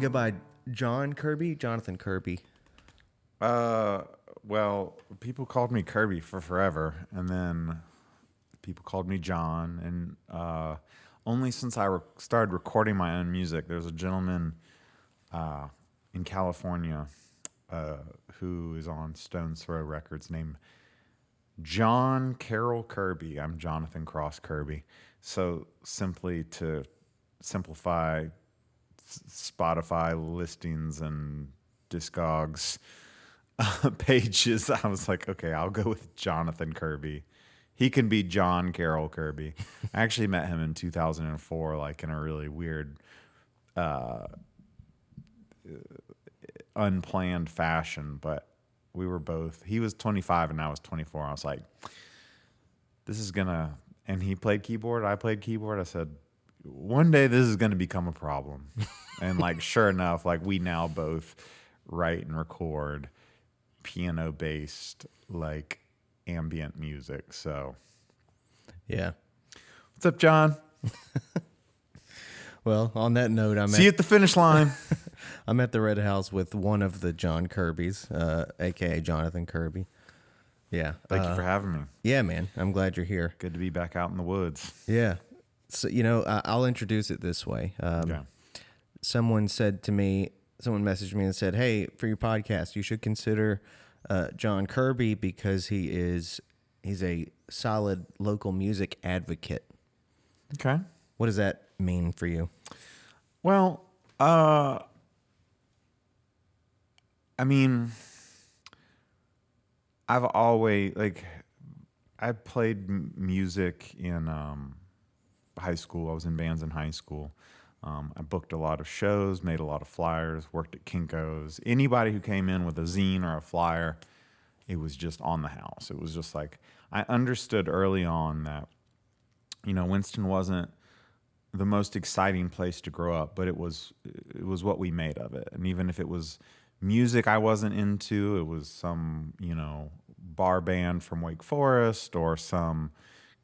go by Jonathan Kirby? Well, people called me Kirby for forever, and then people called me John, and only since I started recording my own music, there's a gentleman in California who is on Stone's Throw Records named John Carroll Kirby. I'm Jonathan Cross Kirby. So simply to simplify Spotify listings and Discogs pages, I was like, okay, I'll go with Jonathan Kirby. He can be John Carroll Kirby. I actually met him in 2004, like in a really weird, unplanned fashion. But we were both, he was 25 and I was 24. I was like, this is gonna, and he played keyboard, I played keyboard. I said, one day this is gonna become a problem. And like, sure enough, like we now both write and record piano based, like ambient music. So Yeah. what's up, John? Well, on that note, See you at the finish line. I'm at the Red House with one of the John Kirbys, aka Jonathan Kirby. Yeah. Thank you for having me. Yeah, man. I'm glad you're here. Good to be back out in the woods. Yeah. So, I'll introduce it this way. Okay. Someone messaged me and said, hey, for your podcast, you should consider John Kirby because he's a solid local music advocate. Okay. What does that mean for you? Well, I mean, I've always, I played music in high school. I was in bands in high school. I booked a lot of shows, made a lot of flyers, worked at Kinko's. Anybody who came in with a zine or a flyer, it was just on the house. It was just like, I understood early on that, Winston wasn't the most exciting place to grow up, but it was what we made of it. And even if it was music I wasn't into, it was some, bar band from Wake Forest or some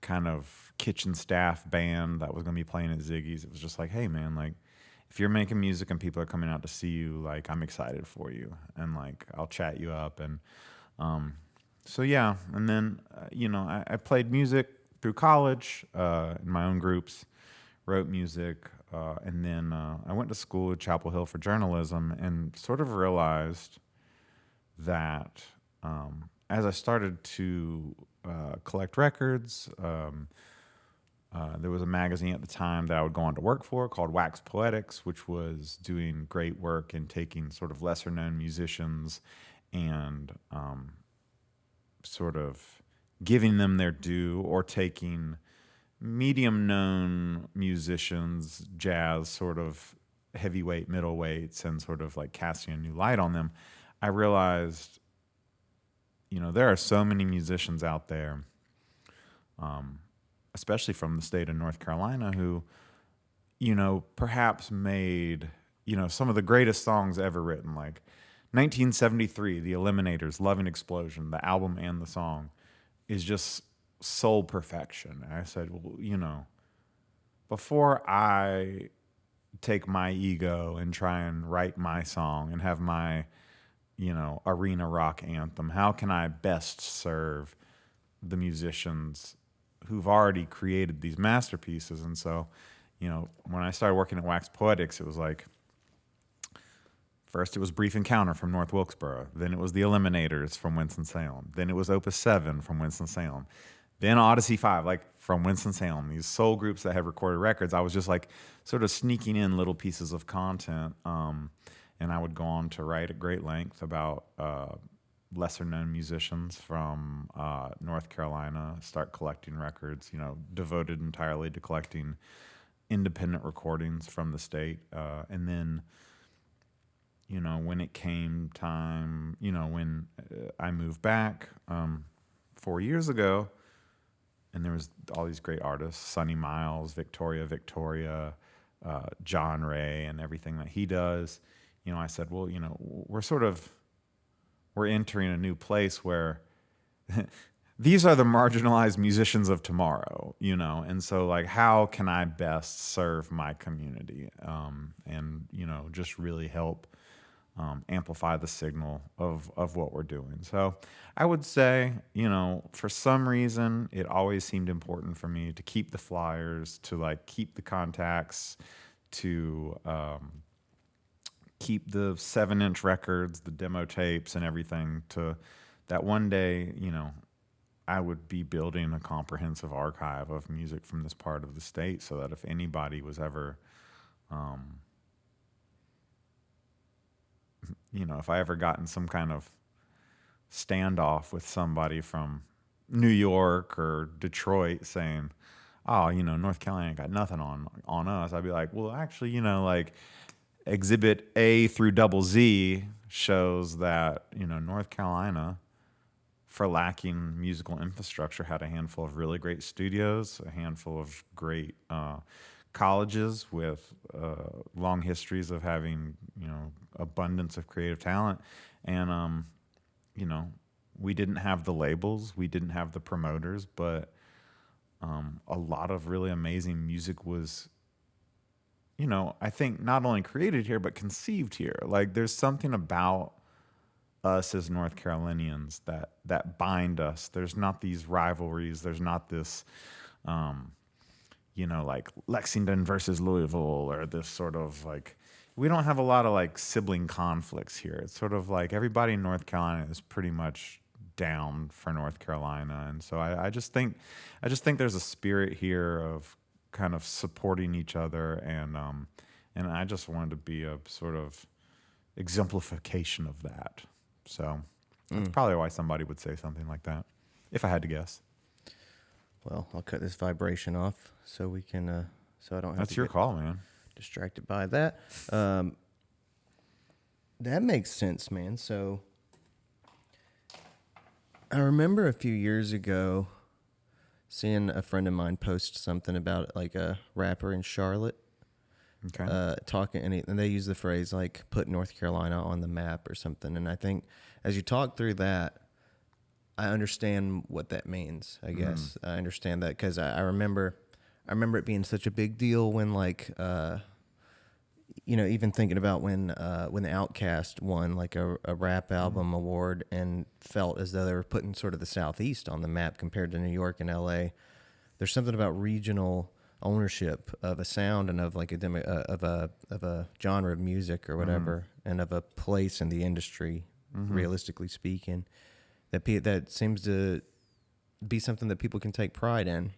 kind of kitchen staff band that was going to be playing at Ziggy's. It was just like, hey man, like if you're making music and people are coming out to see you, like I'm excited for you and like I'll chat you up. And so yeah, and then I played music through college in my own groups, wrote music, and then I went to school at Chapel Hill for journalism and sort of realized that as I started to collect records, there was a magazine at the time that I would go on to work for called Wax Poetics, which was doing great work in taking sort of lesser known musicians and sort of giving them their due, or taking medium known musicians, jazz sort of heavyweight, middleweights, and sort of like casting a new light on them. I realized, there are so many musicians out there, especially from the state of North Carolina, who, perhaps made, some of the greatest songs ever written, like 1973, The Eliminators, Love and Explosion, the album and the song is just soul perfection. And I said, well, before I take my ego and try and write my song and have my, arena rock anthem, how can I best serve the musicians who've already created these masterpieces? And so, when I started working at Wax Poetics, it was like, first it was Brief Encounter from North Wilkesboro. Then it was The Eliminators from Winston-Salem. Then it was Opus 7 from Winston-Salem. Then Odyssey 5, like from Winston-Salem. These soul groups that have recorded records. I was just like sort of sneaking in little pieces of content. And I would go on to write at great length about lesser known musicians from North Carolina, start collecting records, devoted entirely to collecting independent recordings from the state. And then, when it came time, when I moved back 4 years ago, and there was all these great artists, Sonny Miles, Victoria, John Ray, and everything that he does. I said, well, we're entering a new place where these are the marginalized musicians of tomorrow, you know, and so like, how can I best serve my community, and you know, just really help amplify the signal of what we're doing. So I would say, you know, for some reason, it always seemed important for me to keep the flyers, to like keep the contacts, to keep the 7-inch records, the demo tapes, and everything. To that one day, you know, I would be building a comprehensive archive of music from this part of the state, so that if anybody was ever, you know, if I ever got in some kind of standoff with somebody from New York or Detroit saying, "Oh, you know, North Carolina ain't got nothing on us," I'd be like, "Well, actually, you know, like Exhibit A through double Z shows that, you know, North Carolina, for lacking musical infrastructure, had a handful of really great studios, a handful of great colleges with long histories of having, you know, abundance of creative talent, and you know, we didn't have the labels, we didn't have the promoters, but a lot of really amazing music was, you know, I think not only created here but conceived here. Like, there's something about us as North Carolinians that bind us. There's not these rivalries. There's not this, you know, like Lexington versus Louisville, or this sort of like, we don't have a lot of like sibling conflicts here. It's sort of like everybody in North Carolina is pretty much down for North Carolina, and so I just think there's a spirit here of kind of supporting each other, and I just wanted to be a sort of exemplification of that. So that's probably why somebody would say something like that, if I had to guess. Well, I'll cut this vibration off so we can, so I don't have That's to your get call, man. distracted by that. That makes sense, man. So I remember a few years ago seeing a friend of mine post something about like a rapper in Charlotte, Okay. talking, and they use the phrase like "put North Carolina on the map" or something. And I think as you talk through that, I understand what that means. I guess I understand that because I remember it being such a big deal when like you know, even thinking about when the Outkast won like a rap album award and felt as though they were putting sort of the Southeast on the map compared to New York and L.A. There's something about regional ownership of a sound and of like of a genre of music or whatever, and of a place in the industry, realistically speaking, that seems to be something that people can take pride in.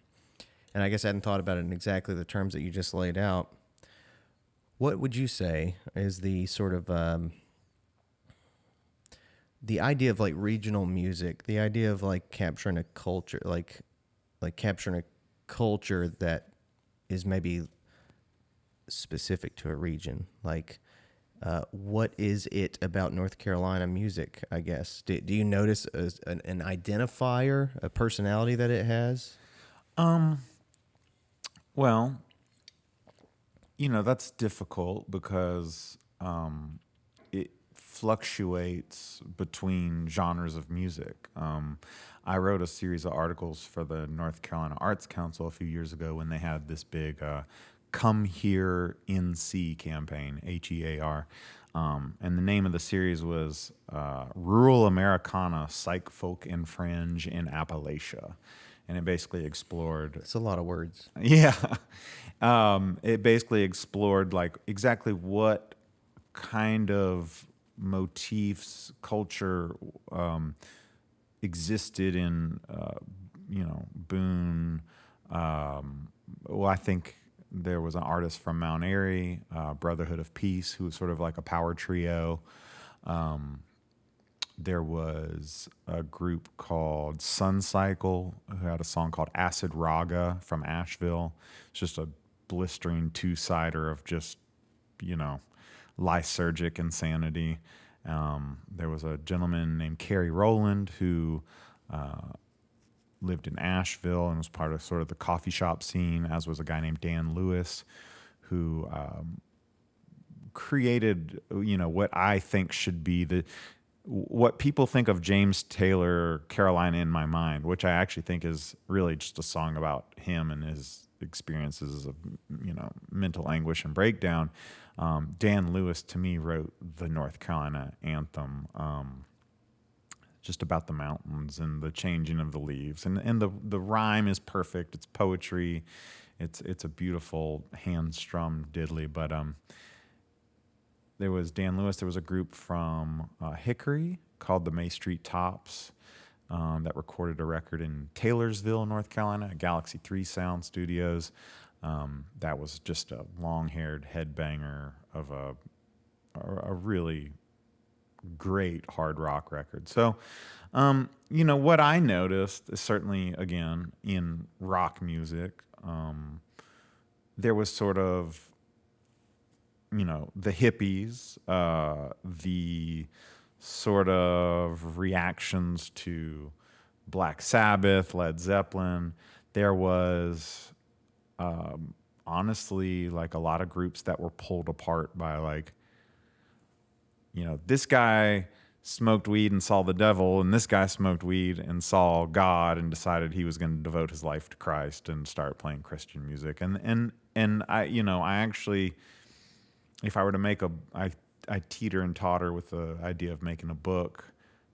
And I guess I hadn't thought about it in exactly the terms that you just laid out. What would you say is the sort of the idea of like regional music, the idea of like capturing a culture, like capturing a culture that is maybe specific to a region? Like, what is it about North Carolina music, I guess? Do you notice an identifier, a personality that it has? Well, you know, that's difficult because it fluctuates between genres of music. I wrote a series of articles for the North Carolina Arts Council a few years ago when they had this big Come Here NC campaign, HEAR. And the name of the series was Rural Americana, Psych Folk and Fringe in Appalachia. And it basically explored. It's a lot of words. Yeah. It basically explored like exactly what kind of motifs, culture existed in, you know, Boone. Well, I think there was an artist from Mount Airy, Brotherhood of Peace, who was sort of like a power trio. There was a group called Sun Cycle who had a song called Acid Raga from Asheville. It's just a blistering two-sider of just, you know, lysergic insanity. There was a gentleman named Kerry Rowland who lived in Asheville and was part of sort of the coffee shop scene, as was a guy named Dan Lewis who created, you know, what I think should be what people think of James Taylor, Carolina in My Mind, which I actually think is really just a song about him and his experiences of, mental anguish and breakdown. Dan Lewis, to me, wrote the North Carolina anthem, just about the mountains and the changing of the leaves. And the rhyme is perfect. It's poetry. It's a beautiful hand-strummed diddly. But there was Dan Lewis. There was a group from Hickory called the May Street Tops that recorded a record in Taylorsville, North Carolina, at Galaxy 3 Sound Studios. That was just a long-haired headbanger of a really great hard rock record. So, what I noticed is certainly, again, in rock music, there was sort of, the hippies, the sort of reactions to Black Sabbath, Led Zeppelin. There was, honestly, like a lot of groups that were pulled apart by like, this guy smoked weed and saw the devil, and this guy smoked weed and saw God and decided he was going to devote his life to Christ and start playing Christian music. And I actually, if I were to make I teeter and totter with the idea of making a book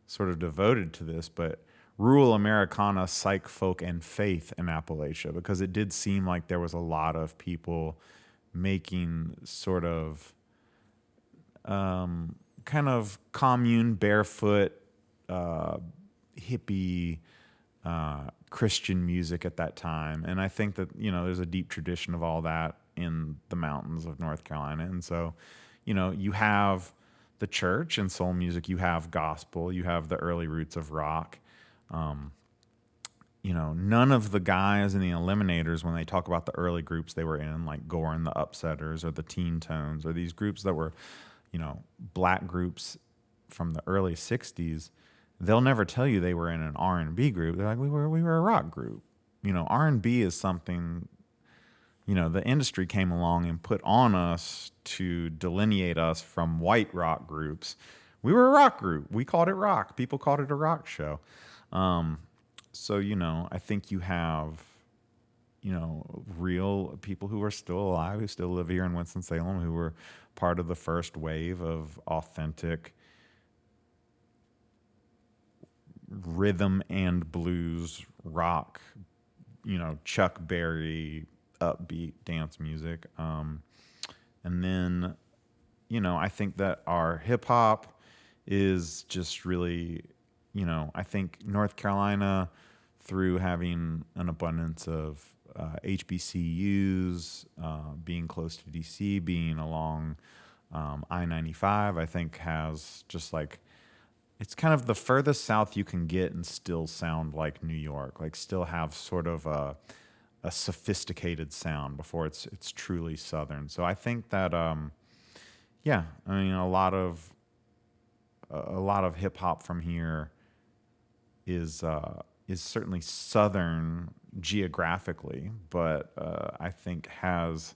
sort of devoted to this, but rural Americana, psych, folk, and faith in Appalachia, because it did seem like there was a lot of people making sort of kind of commune, barefoot, hippie, Christian music at that time. And I think that, there's a deep tradition of all that in the mountains of North Carolina. And so, you have the church and soul music, you have gospel, you have the early roots of rock. None of the guys in the Eliminators, when they talk about the early groups they were in, like Gore and the Upsetters or the Teen Tones, or these groups that were, black groups from the early 60s, they'll never tell you they were in an R&B group. They're like, we were a rock group. R&B is something, the industry came along and put on us to delineate us from white rock groups. We were a rock group. We called it rock. People called it a rock show. So, I think you have, real people who are still alive, who still live here in Winston-Salem, who were part of the first wave of authentic rhythm and blues rock, Chuck Berry, upbeat dance music. And then, I think that our hip hop is just really, I think North Carolina, through having an abundance of HBCUs, being close to DC, being along I-95, I think has just like, it's kind of the furthest south you can get and still sound like New York, like still have sort of a sophisticated sound before it's truly Southern. So I think that, a lot of hip hop from here is certainly Southern geographically, but I think has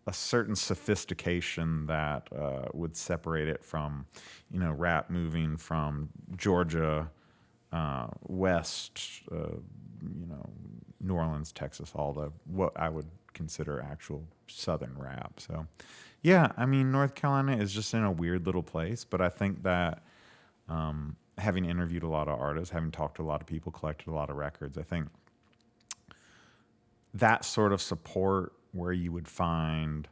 a certain sophistication that would separate it from, rap moving from Georgia west, New Orleans, Texas, all the what I would consider actual Southern rap. So, North Carolina is just in a weird little place, but I think that having interviewed a lot of artists, having talked to a lot of people, collected a lot of records, I think that sort of support where you would find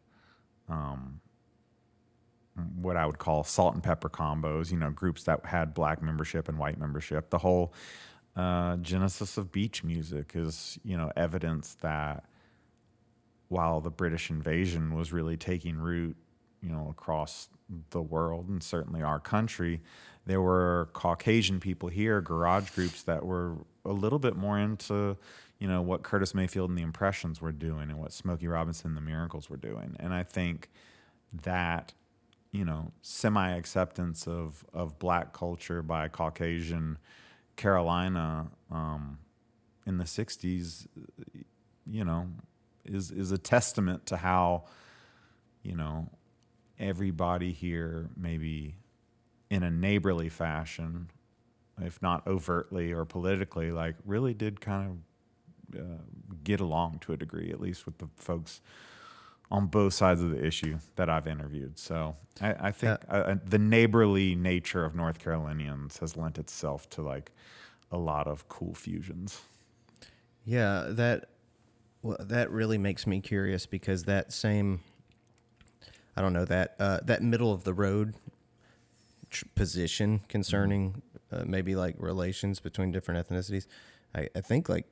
what I would call salt and pepper combos, groups that had black membership and white membership. The whole genesis of beach music is, evidence that while the British invasion was really taking root, across the world and certainly our country, there were Caucasian people here, garage groups that were a little bit more into, what Curtis Mayfield and the Impressions were doing and what Smokey Robinson and the Miracles were doing. And I think that, semi-acceptance of black culture by Caucasian Carolina in the 60s, is a testament to how, everybody here maybe in a neighborly fashion, if not overtly or politically, like really did kind of get along to a degree, at least with the folks on both sides of the issue that I've interviewed. So I think the neighborly nature of North Carolinians has lent itself to like a lot of cool fusions. Yeah, that really makes me curious because that same, I don't know, that middle of the road position concerning maybe like relations between different ethnicities, I think like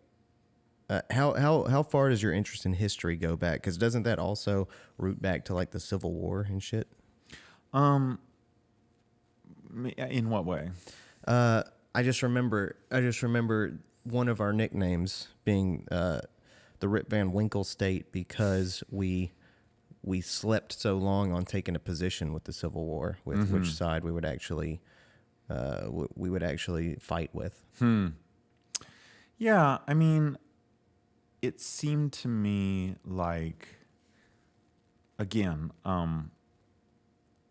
how far does your interest in history go back? Because doesn't that also root back to like the Civil War and shit? In what way? I just remember one of our nicknames being the Rip Van Winkle State because we slept so long on taking a position with the Civil War, with which side we would actually fight with. Yeah, I mean, it seemed to me like, again, I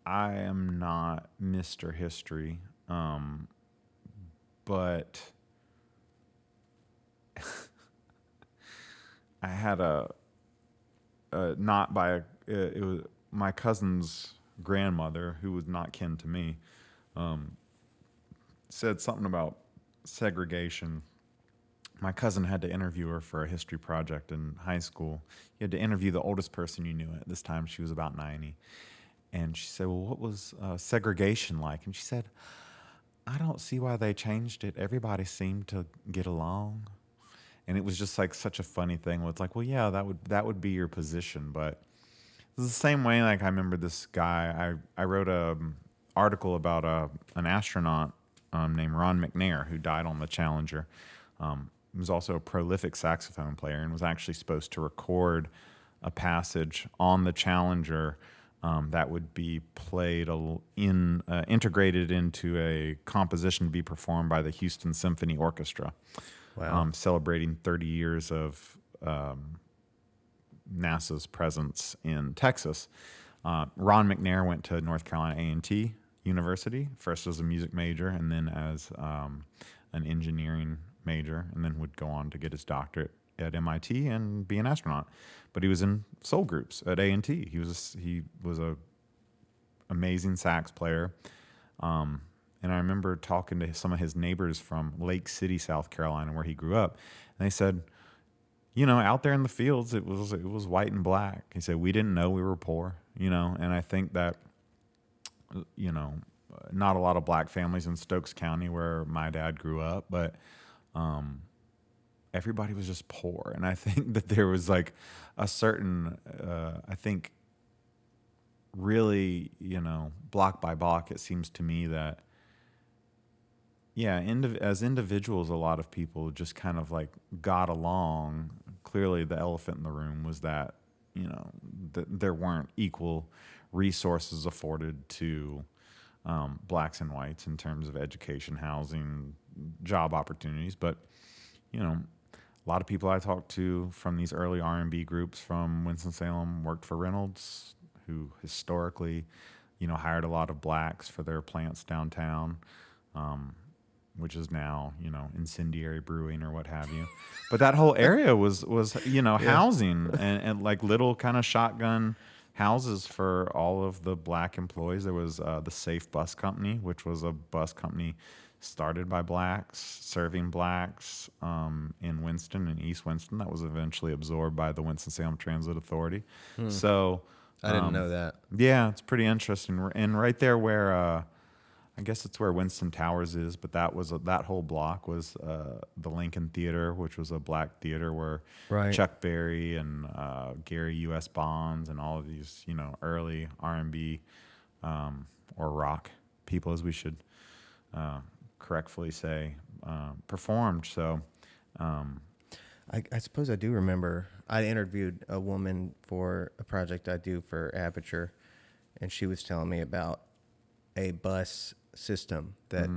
am not Mr. History, but I had not by it was my cousin's grandmother, who was not kin to me, said something about segregation. My cousin had to interview her for a history project in high school. You had to interview the oldest person you knew. At this time, she was about 90. And she said, well, what was segregation like? And she said, I don't see why they changed it. Everybody seemed to get along. And it was just like such a funny thing. It's like, well, yeah, that would be your position. But it's the same way, like I remember this guy, I wrote a article about an astronaut named Ron McNair who died on the Challenger. He was also a prolific saxophone player and was actually supposed to record a passage on the Challenger that would be played integrated into a composition to be performed by the Houston Symphony Orchestra. Wow. Celebrating 30 years of NASA's presence in Texas. Ron McNair went to North Carolina A&T University, first as a music major and then as an engineering major, and then would go on to get his doctorate at MIT and be an astronaut. But he was in soul groups at A&T. He was a amazing sax player. And I remember talking to some of his neighbors from Lake City, South Carolina, where he grew up, and they said, you know, out there in the fields, it was white and black. He said, we didn't know we were poor, you know, and I think that, you know, not a lot of black families in Stokes County where my dad grew up, but everybody was just poor. And I think that there was like a certain, I think really, you know, block by block, it seems to me that, yeah, as individuals, a lot of people just kind of like got along. Clearly the elephant in the room was that, you know, there weren't equal resources afforded to blacks and whites in terms of education, housing, job opportunities. But, you know, a lot of people I talked to from these early R&B groups from Winston-Salem worked for Reynolds, who historically, you know, hired a lot of blacks for their plants downtown, which is now, you know, Incendiary Brewing or what have you. But that whole area was you know, housing and like little kind of shotgun houses for all of the black employees. There was the Safe Bus Company, which was a bus company started by blacks, serving blacks in Winston and East Winston. That was eventually absorbed by the Winston-Salem Transit Authority. So I didn't know that. yeah, it's pretty interesting. And right there where I guess it's where Winston Towers is, but that whole block was the Lincoln Theater, which was a black theater where Right. Chuck Berry and Gary U.S. Bonds and all of these, you know, early R&B or rock people, as we should correctly say, performed. So I suppose I do remember I interviewed a woman for a project I do for Aperture, and she was telling me about a bus system that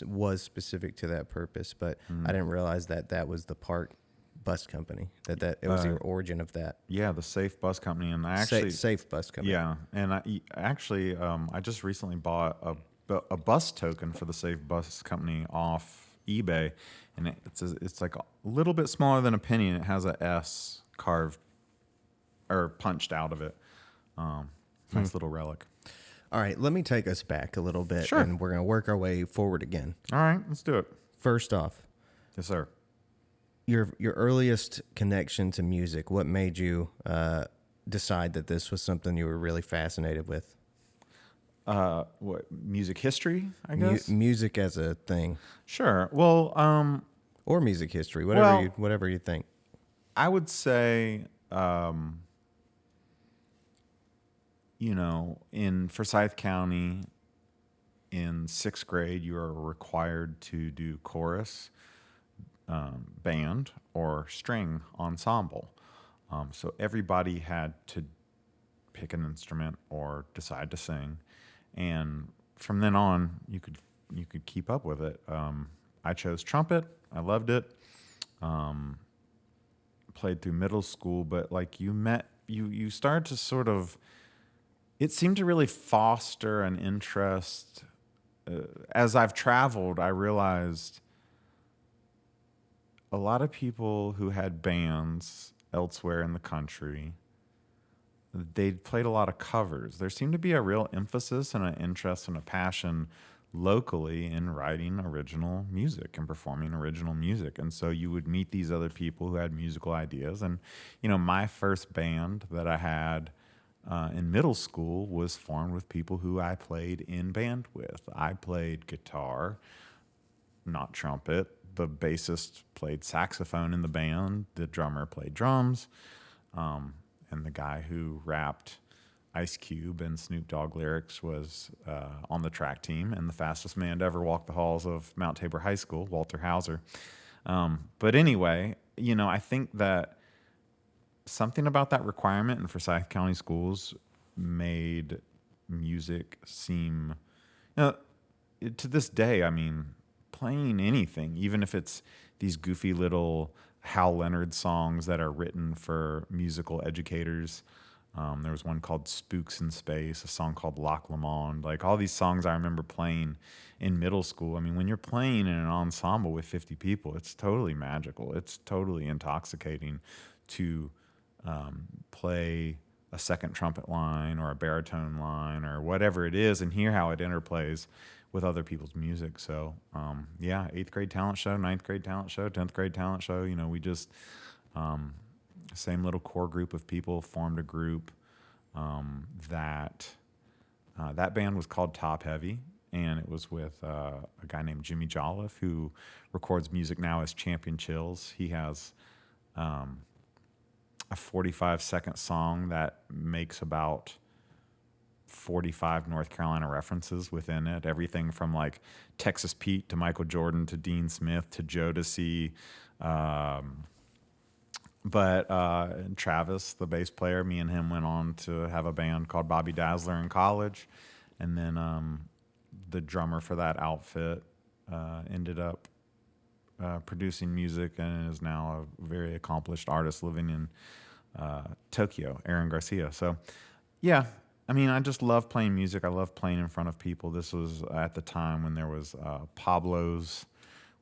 was specific to that purpose, but I didn't realize that was the Park Bus Company, that it was the origin of that. yeah, the Safe Bus Company. And I actually Safe Bus Company. yeah, and I just recently bought a bus token for the Safe Bus Company off eBay, and it's like a little bit smaller than a penny, and it has a S carved or punched out of it. Nice little relic. All right, let me take us back a little bit, Sure. and we're going to work our way forward again. All right, let's do it. First off, Yes, sir. your earliest connection to music. What made you decide that this was something you were really fascinated with? What music history? I guess. Music as a thing, Sure. Well, or music history, Well- whatever you think. I would say, in Forsyth County, in 6th grade, you are required to do chorus, band, or string ensemble. So everybody had to pick an instrument or decide to sing, and from then on, you could keep up with it. I chose trumpet. I loved it. Played through middle school, but like you started to sort of. It seemed to really foster an interest. As I've traveled, I realized a lot of people who had bands elsewhere in the country, they played a lot of covers. There seemed to be a real emphasis and an interest and a passion locally in writing original music and performing original music. And so you would meet these other people who had musical ideas. And, my first band that I had in middle school was formed with people who I played in band with. I played guitar, not trumpet. The bassist played saxophone in the band. The drummer played drums. And the guy who rapped Ice Cube and Snoop Dogg lyrics was on the track team, and the fastest man to ever walk the halls of Mount Tabor High School, Walter Hauser. But anyway, I think that something about that requirement in Forsyth County schools made music seem, to this day, I mean, playing anything, even if it's these goofy little Hal Leonard songs that are written for musical educators. There was one called Spooks in Space, a song called Loch Lomond. Like all these songs I remember playing in middle school. I mean, when you're playing in an ensemble with 50 people, it's totally magical. It's totally intoxicating to play a second trumpet line or a baritone line or whatever it is and hear how it interplays with other people's music. So, 8th grade talent show, 9th grade talent show, 10th grade talent show, we just, same little core group of people formed a group that band was called Top Heavy, and it was with a guy named Jimmy Jolliffe, who records music now as Champion Chills. He has a 45-second song that makes about 45 North Carolina references within it. Everything from like Texas Pete to Michael Jordan to Dean Smith to Jodeci. But Travis, the bass player, me and him went on to have a band called Bobby Dazzler in college. And then the drummer for that outfit ended up producing music and is now a very accomplished artist living in Tokyo, Aaron Garcia. So, yeah, I mean, I just love playing music. I love playing in front of people. This was at the time when there was Pablo's,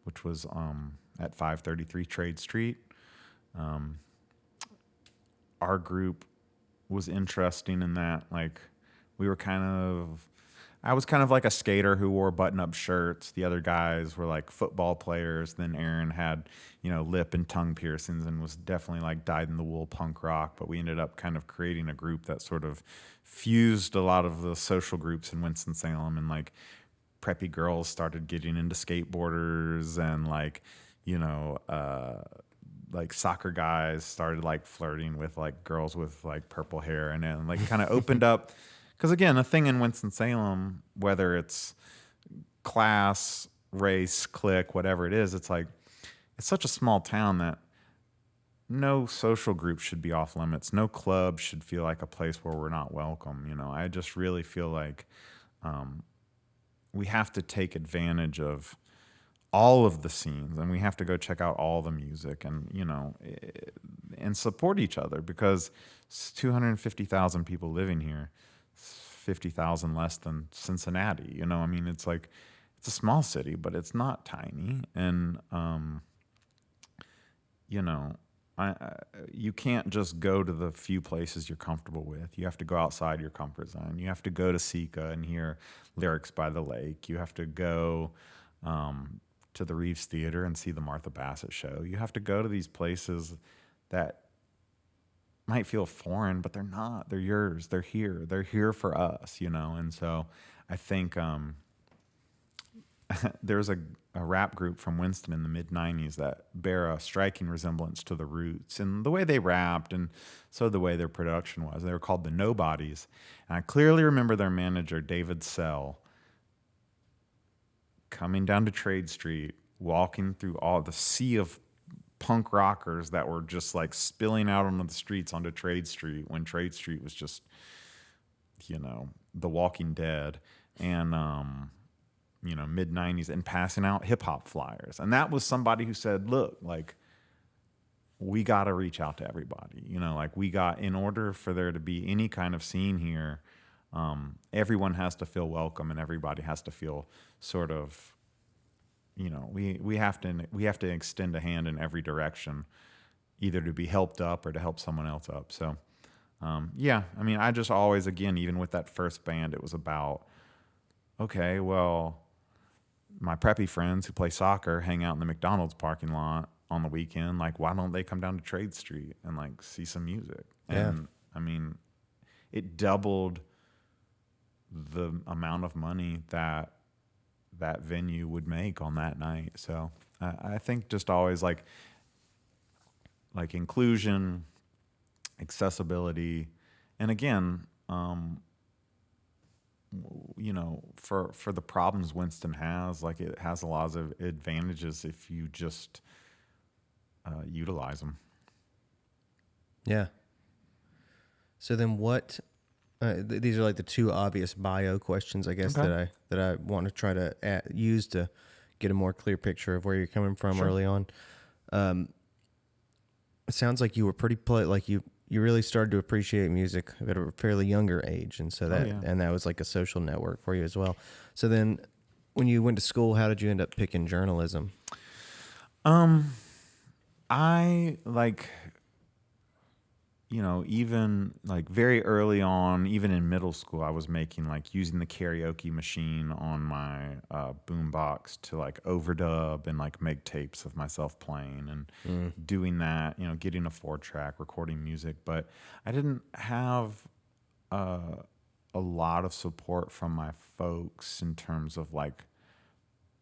which was at 533 Trade Street. Our group was interesting in that, like, I was kind of like a skater who wore button-up shirts. The other guys were like football players. Then Aaron had, lip and tongue piercings and was definitely like dyed-in-the-wool punk rock. But we ended up kind of creating a group that sort of fused a lot of the social groups in Winston-Salem, and like preppy girls started getting into skateboarders, and like soccer guys started like flirting with like girls with like purple hair, and then like kind of opened up. Because again, a thing in Winston-Salem, whether it's class, race, clique, whatever it is, it's like, it's such a small town that no social group should be off limits. No club should feel like a place where we're not welcome. I just really feel like we have to take advantage of all of the scenes, and we have to go check out all the music, and and support each other, because it's 250,000 people living here. 50,000 less than Cincinnati. You know, I mean, it's like, it's a small city, but it's not tiny. And, you know, you can't just go to the few places you're comfortable with. You have to go outside your comfort zone. You have to go to Sika and hear Lyrics by the Lake. You have to go to the Reeves Theater and see the Martha Bassett show. You have to go to these places that might feel foreign, but they're not. They're yours. They're here. They're here for us, you know? And so I think there's a rap group from Winston in the mid-'90s that bear a striking resemblance to the Roots in the way they rapped and so the way their production was. They were called the Nobodies. And I clearly remember their manager, David Sell, coming down to Trade Street, walking through all the sea of punk rockers that were just like spilling out onto the streets onto Trade Street when Trade Street was just, you know, The Walking Dead. And, you know, mid-'90s, and passing out hip-hop flyers. And that was somebody who said, look, like, we got to reach out to everybody. You know, like, in order for there to be any kind of scene here, everyone has to feel welcome and everybody has to feel sort of, you know, we have to extend a hand in every direction, either to be helped up or to help someone else up. So, yeah, I mean, I just always, again, even with that first band, it was about, okay, well, my preppy friends who play soccer hang out in the McDonald's parking lot on the weekend. Like, why don't they come down to Trade Street and like see some music? Yeah. And I mean, it doubled the amount of money that venue would make on that night. So I think just always like inclusion, accessibility, and again, you know, for the problems Winston has, like, it has a lot of advantages if you just utilize them. Yeah. So then what, these are like the two obvious bio questions, I guess, Okay. that I want to try to use to get a more clear picture of where you're coming from. Sure. Early on. It sounds like you were like you really started to appreciate music at a fairly younger age. And so that was like a social network for you as well. So then when you went to school, how did you end up picking journalism? I like, you know, even like very early on, even in middle school, I was using the karaoke machine on my boombox to like overdub and like make tapes of myself playing and doing that, you know, getting a 4-track, recording music. But I didn't have a lot of support from my folks in terms of like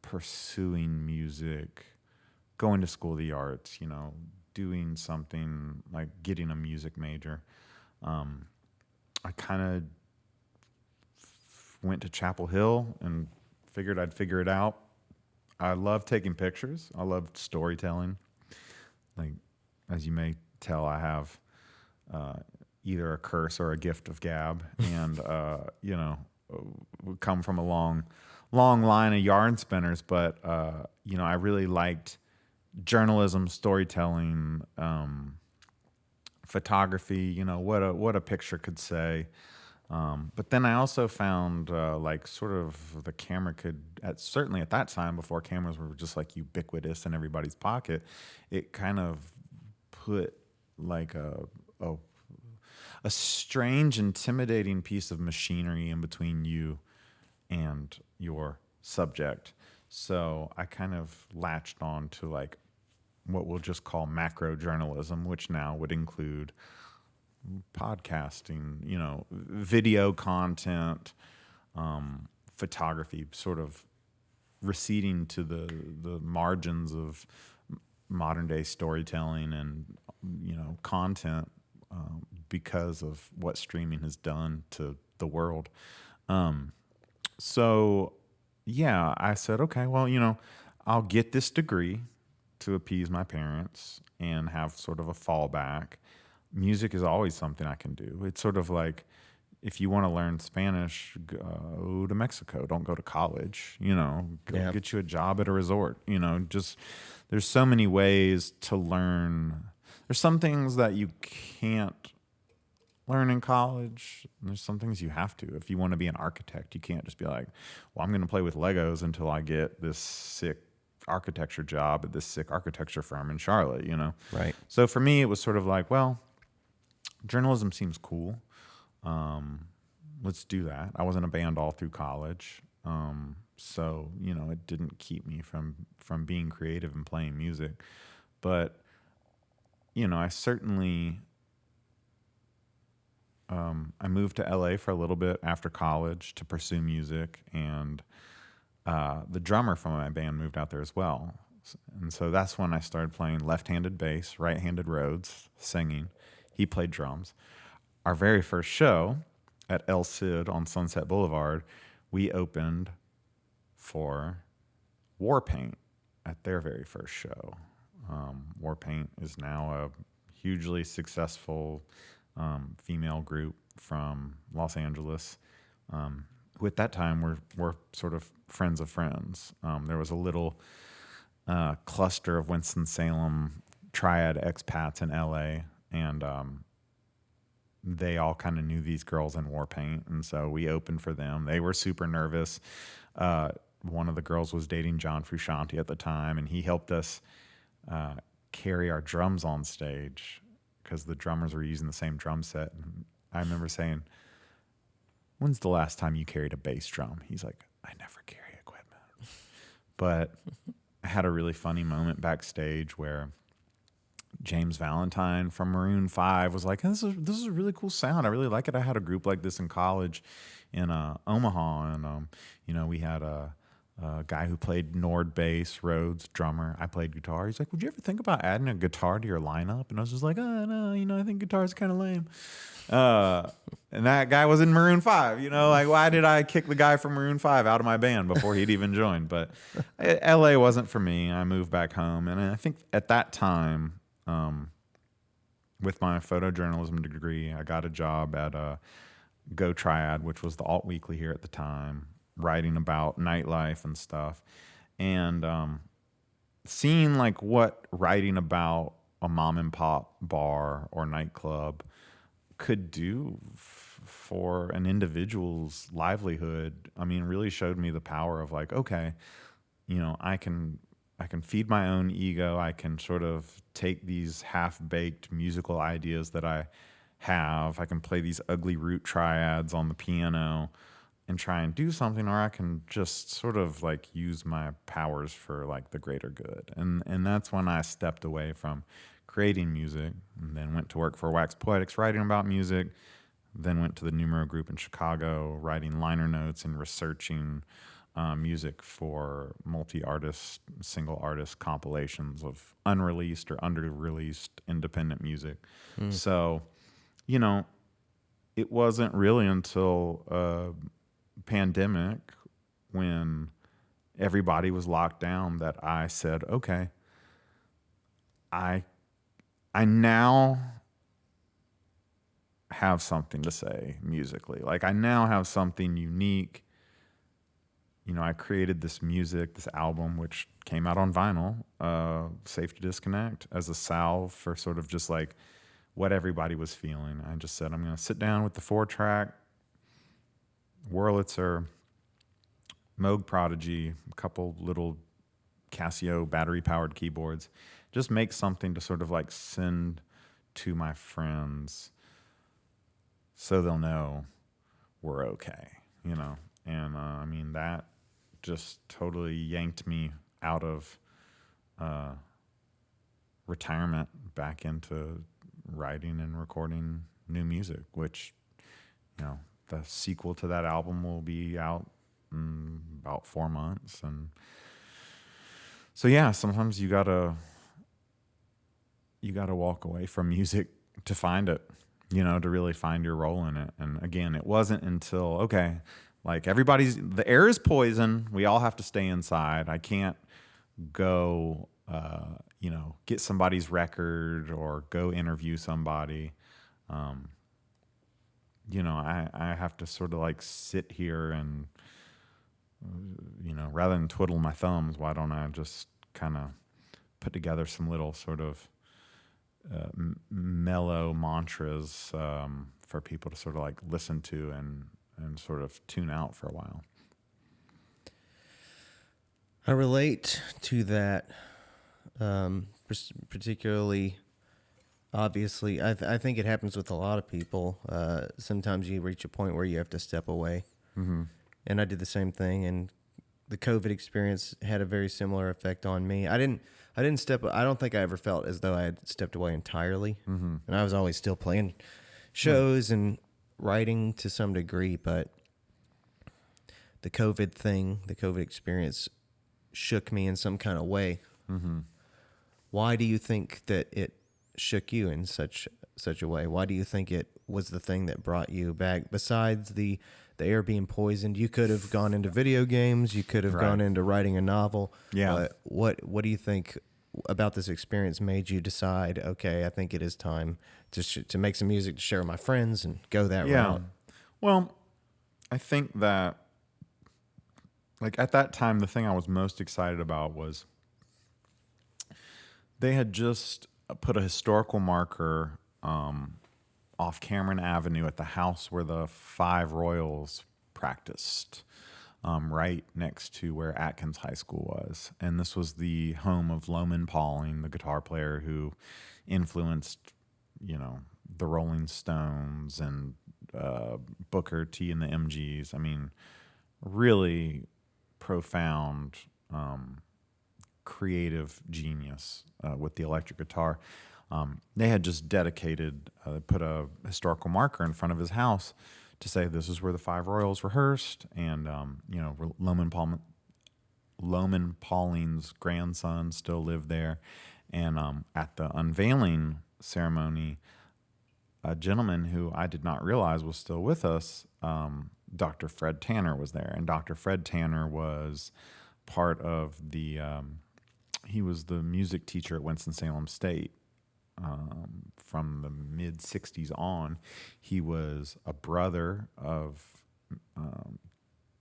pursuing music, going to school of the arts, you know, doing something like getting a music major. I kind of went to Chapel Hill and figured I'd figure it out. I love taking pictures. I love storytelling. Like, as you may tell, I have either a curse or a gift of gab, and you know, we come from a long line of yarn spinners. But you know, I really liked journalism, storytelling, photography, you know, what a picture could say. But then I also found like sort of the camera could, certainly at that time, before cameras were just like ubiquitous in everybody's pocket, it kind of put like a strange, intimidating piece of machinery in between you and your subject. So I kind of latched on to like what we'll just call macro journalism, which now would include podcasting, you know, video content, photography, sort of receding to the margins of modern day storytelling and, you know, content because of what streaming has done to the world. So yeah, I said, okay, well, you know, I'll get this degree to appease my parents and have sort of a fallback. Music is always something I can do. It's sort of like, if you want to learn Spanish, go to Mexico. Don't go to college. You know, go get you a job at a resort. You know, just there's so many ways to learn. There's some things that you can't learn in college. There's some things you have to. If you want to be an architect, you can't just be like, well, I'm going to play with Legos until I get this sick architecture job at this sick architecture firm in Charlotte, you know? Right. So for me, it was sort of like, well, journalism seems cool. Let's do that. I was in a band all through college. So, you know, it didn't keep me from being creative and playing music. But, you know, I certainly, I moved to LA for a little bit after college to pursue music, and the drummer from my band moved out there as well. And so that's when I started playing left-handed bass, right-handed Rhodes, singing. He played drums. Our very first show at El Cid on Sunset Boulevard, we opened for Warpaint at their very first show. Warpaint is now a hugely successful female group from Los Angeles, who at that time were sort of friends of friends. There was a little cluster of Winston-Salem triad expats in LA, and they all kind of knew these girls in Warpaint, and so we opened for them. They were super nervous. One of the girls was dating John Frusciante at the time, and he helped us carry our drums on stage because the drummers were using the same drum set. And I remember saying, when's the last time you carried a bass drum? He's like, I never carry equipment. But I had a really funny moment backstage where James Valentine from Maroon 5 was like, this is a really cool sound. I really like it. I had a group like this in college in Omaha, and you know, we had a guy who played Nord bass, Rhodes drummer. I played guitar. He's like, would you ever think about adding a guitar to your lineup? And I was just like, oh no, you know, I think guitar's kind of lame. And that guy was in Maroon 5. You know, like, why did I kick the guy from Maroon 5 out of my band before he'd even joined? But LA wasn't for me. I moved back home, and I think at that time, with my photojournalism degree, I got a job at Go Triad, which was the alt weekly here at the time, writing about nightlife and stuff. And seeing like what writing about a mom and pop bar or nightclub could do for an individual's livelihood, I mean, really showed me the power of like, okay, you know, I can feed my own ego. I can sort of take these half-baked musical ideas that I have. I can play these ugly root triads on the piano and try and do something, or I can just sort of like use my powers for like the greater good. And that's when I stepped away from creating music and then went to work for Wax Poetics writing about music, then went to the Numero Group in Chicago writing liner notes and researching music for multi-artist, single artist compilations of unreleased or under-released independent music. So, you know, it wasn't really until pandemic when everybody was locked down that I said, okay, I now have something to say musically. Like, I now have something unique. You know, I created this music, this album, which came out on vinyl, Safe to Disconnect, as a salve for sort of just like what everybody was feeling. I just said, I'm going to sit down with the 4-track, Wurlitzer, Moog Prodigy, a couple little Casio battery-powered keyboards, just make something to sort of like send to my friends so they'll know we're okay, you know? And I mean, that just totally yanked me out of retirement back into writing and recording new music, which, you know, the sequel to that album will be out in about 4 months. And so, yeah, sometimes you gotta walk away from music to find it, you know, to really find your role in it. And again, it wasn't until, okay, like the air is poison. We all have to stay inside. I can't go, you know, get somebody's record or go interview somebody. You know, I have to sort of like sit here and, you know, rather than twiddle my thumbs, why don't I just kind of put together some little sort of mellow mantras for people to sort of like listen to and sort of tune out for a while. I relate to that, particularly. Obviously, I think it happens with a lot of people. Sometimes you reach a point where you have to step away, and I did the same thing. And the COVID experience had a very similar effect on me. I didn't step. I don't think I ever felt as though I had stepped away entirely, and I was always still playing shows and writing to some degree. But the COVID experience, shook me in some kind of way. Why do you think that it shook you in such a way? Why do you think it was the thing that brought you back? Besides the air being poisoned, you could have gone into video games. You could have gone into writing a novel. Yeah. What do you think about this experience made you decide, okay, I think it is time to make some music to share with my friends and go that route? Well, I think that like at that time, the thing I was most excited about was they had just put a historical marker off Cameron Avenue at the house where the Five Royals practiced, right next to where Atkins High School was. And this was the home of Loman Pauling, the guitar player who influenced, the Rolling Stones and Booker T and the MGs. I mean, really profound creative genius with the electric guitar. They had just dedicated, put a historical marker in front of his house to say this is where the Five Royals rehearsed, and Loman Pauling's grandson still lived there. And at the unveiling ceremony, a gentleman who I did not realize was still with us, Dr. Fred Tanner, was there. And Dr. Fred Tanner was part of the, he was the music teacher at Winston-Salem State from the mid-'60s on. He was a brother of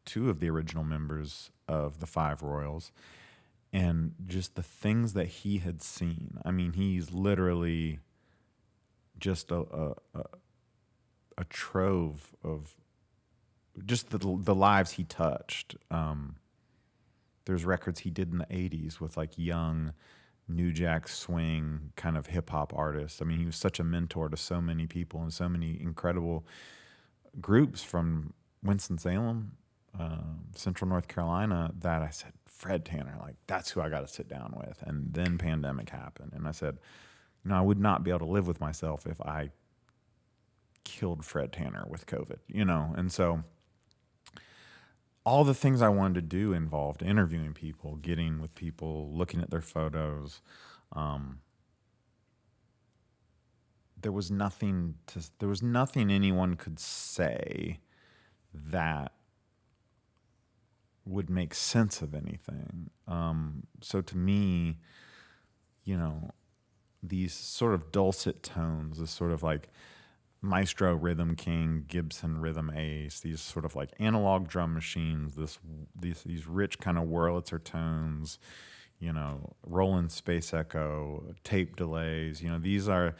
two of the original members of the Five Royals. And just the things that he had seen. I mean, he's literally just a trove of just the lives he touched. There's records he did in the 80s with like young New Jack Swing kind of hip hop artists. I mean, he was such a mentor to so many people and so many incredible groups from Winston-Salem, Central North Carolina, that I said, Fred Tanner, like that's who I got to sit down with. And then pandemic happened. And I said, I would not be able to live with myself if I killed Fred Tanner with COVID, And so all the things I wanted to do involved interviewing people, getting with people, looking at their photos. There was nothing anyone could say that would make sense of anything. So to me, these sort of dulcet tones, this sort of like Maestro Rhythm King, Gibson Rhythm Ace, these sort of like analog drum machines, these rich kind of Wurlitzer tones, Roland Space Echo, tape delays. These are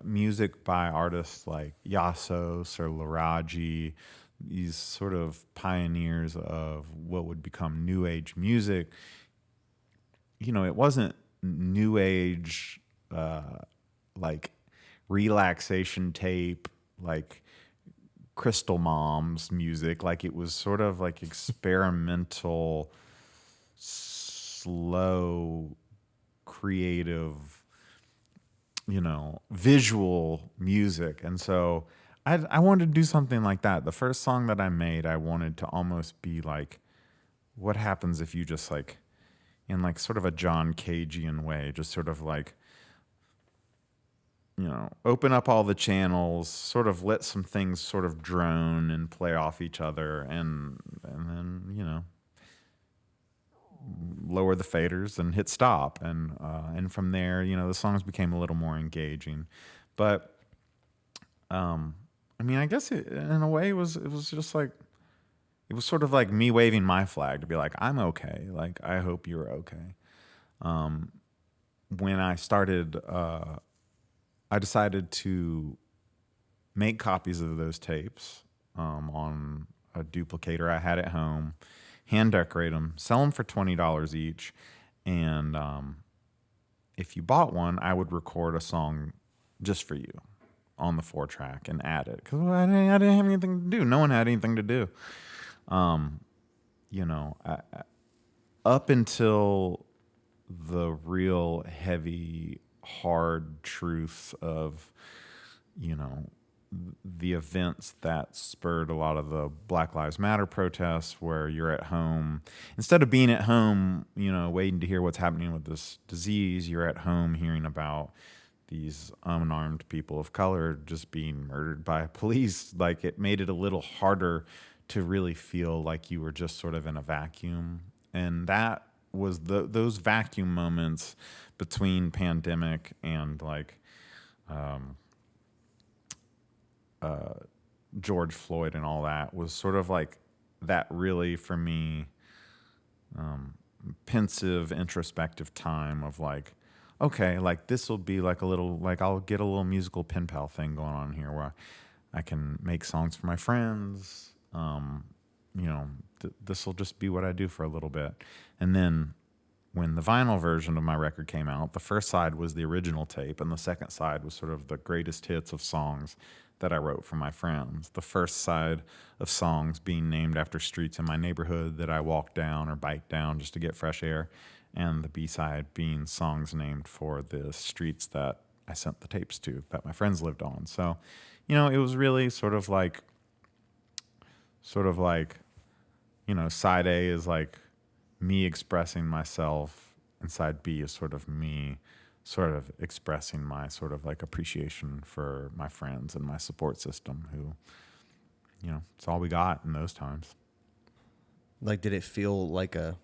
music by artists like Yassos or Laraji, these sort of pioneers of what would become New Age music. It wasn't New Age like relaxation tape, like Crystal Mom's music. Like it was sort of like experimental, slow, creative, visual music. And so I wanted to do something like that. The first song that I made, I wanted to almost be like, what happens if you just like, in like sort of a John Cagean way, just sort of like, open up all the channels, sort of let some things sort of drone and play off each other, and then lower the faders and hit stop, and from there, the songs became a little more engaging. But I mean, I guess in a way it was just like, it was sort of like me waving my flag to be like, I'm okay. Like, I hope you're okay. When I started I decided to make copies of those tapes on a duplicator I had at home, hand decorate them, sell them for $20 each, and if you bought one, I would record a song just for you on the 4-track and add it because I didn't have anything to do. No one had anything to do. You know, up until the real heavy, hard truth of, you know, the events that spurred a lot of the Black Lives Matter protests, where you're at home instead of being at home, you know, waiting to hear what's happening with this disease, you're at home hearing about these unarmed people of color just being murdered by police. Like, it made it a little harder to really feel like you were just sort of in a vacuum. And that was those vacuum moments between pandemic and like George Floyd and all that was sort of like that really, for me, pensive, introspective time of like, okay, like this will be like a little, like I'll get a little musical pen pal thing going on here where I can make songs for my friends. You know, this will just be what I do for a little bit. And then when the vinyl version of my record came out, the first side was the original tape, and the second side was sort of the greatest hits of songs that I wrote for my friends. The first side of songs being named after streets in my neighborhood that I walked down or biked down just to get fresh air, and the B-side being songs named for the streets that I sent the tapes to that my friends lived on. So, you know, it was really sort of like, you know, side A is like me expressing myself, and side B is sort of me sort of expressing my sort of like appreciation for my friends and my support system who, you know, it's all we got in those times. Like, did it feel like a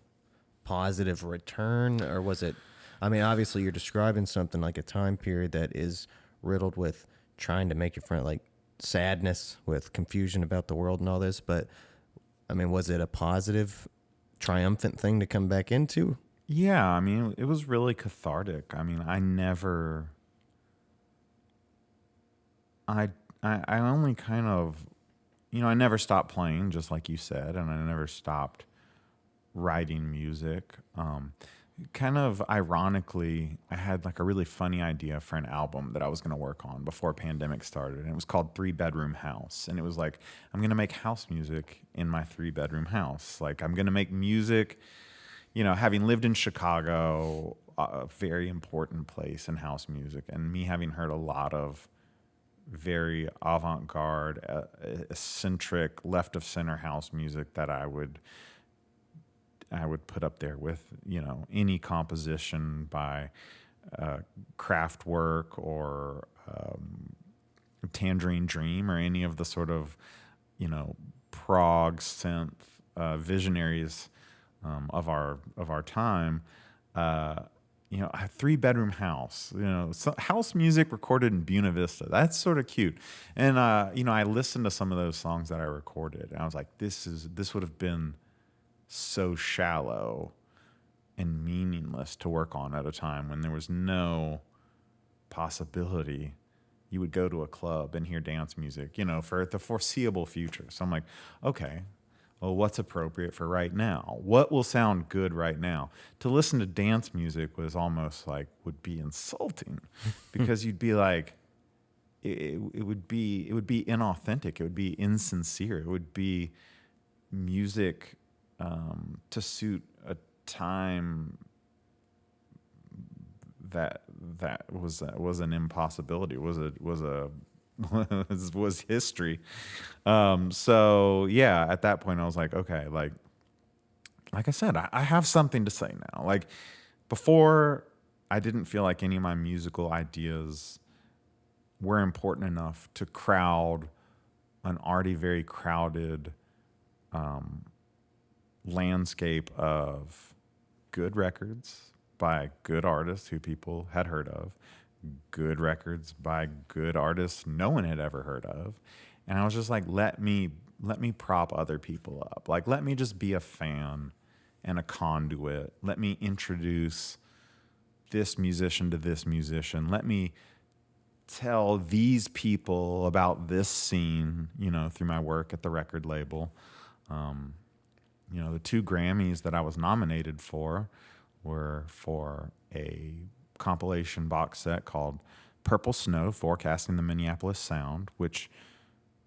positive return, or was it, I mean, obviously you're describing something like a time period that is riddled with trying to make your friend, like sadness with confusion about the world and all this, but I mean, was it a positive, triumphant thing to come back into? Yeah, I mean, it was really cathartic. I mean, I only kind of, you know, I never stopped playing, just like you said, and I never stopped writing music. Kind of ironically, I had like a really funny idea for an album that I was going to work on before pandemic started, and it was called 3-Bedroom House. And it was like, I'm going to make house music in my 3-bedroom house. Like, I'm going to make music, you know, having lived in Chicago, a very important place in house music, and me having heard a lot of very avant-garde, eccentric, left of center house music that I would put up there with, you know, any composition by Kraftwerk or Tangerine Dream or any of the sort of, you know, prog synth visionaries of our time. You know, a 3-bedroom house, you know, so house music recorded in Buena Vista. That's sort of cute. And, you know, I listened to some of those songs that I recorded, and I was like, this would have been so shallow and meaningless to work on at a time when there was no possibility you would go to a club and hear dance music, you know, for the foreseeable future. So I'm like, okay, well, what's appropriate for right now? What will sound good right now? To listen to dance music was almost like, would be insulting because you'd be like, it would be inauthentic. It would be insincere. It would be music to suit a time that was an impossibility. Was history. So yeah, at that point I was like, okay, like I said, I have something to say now. Like, before, I didn't feel like any of my musical ideas were important enough to crowd an already very crowded landscape of good records by good artists who people had heard of, good records by good artists no one had ever heard of. And I was just like, let me prop other people up. Like, let me just be a fan and a conduit. Let me introduce this musician to this musician. Let me tell these people about this scene, through my work at the record label. The 2 Grammys that I was nominated for were for a compilation box set called Purple Snow, Forecasting the Minneapolis Sound, which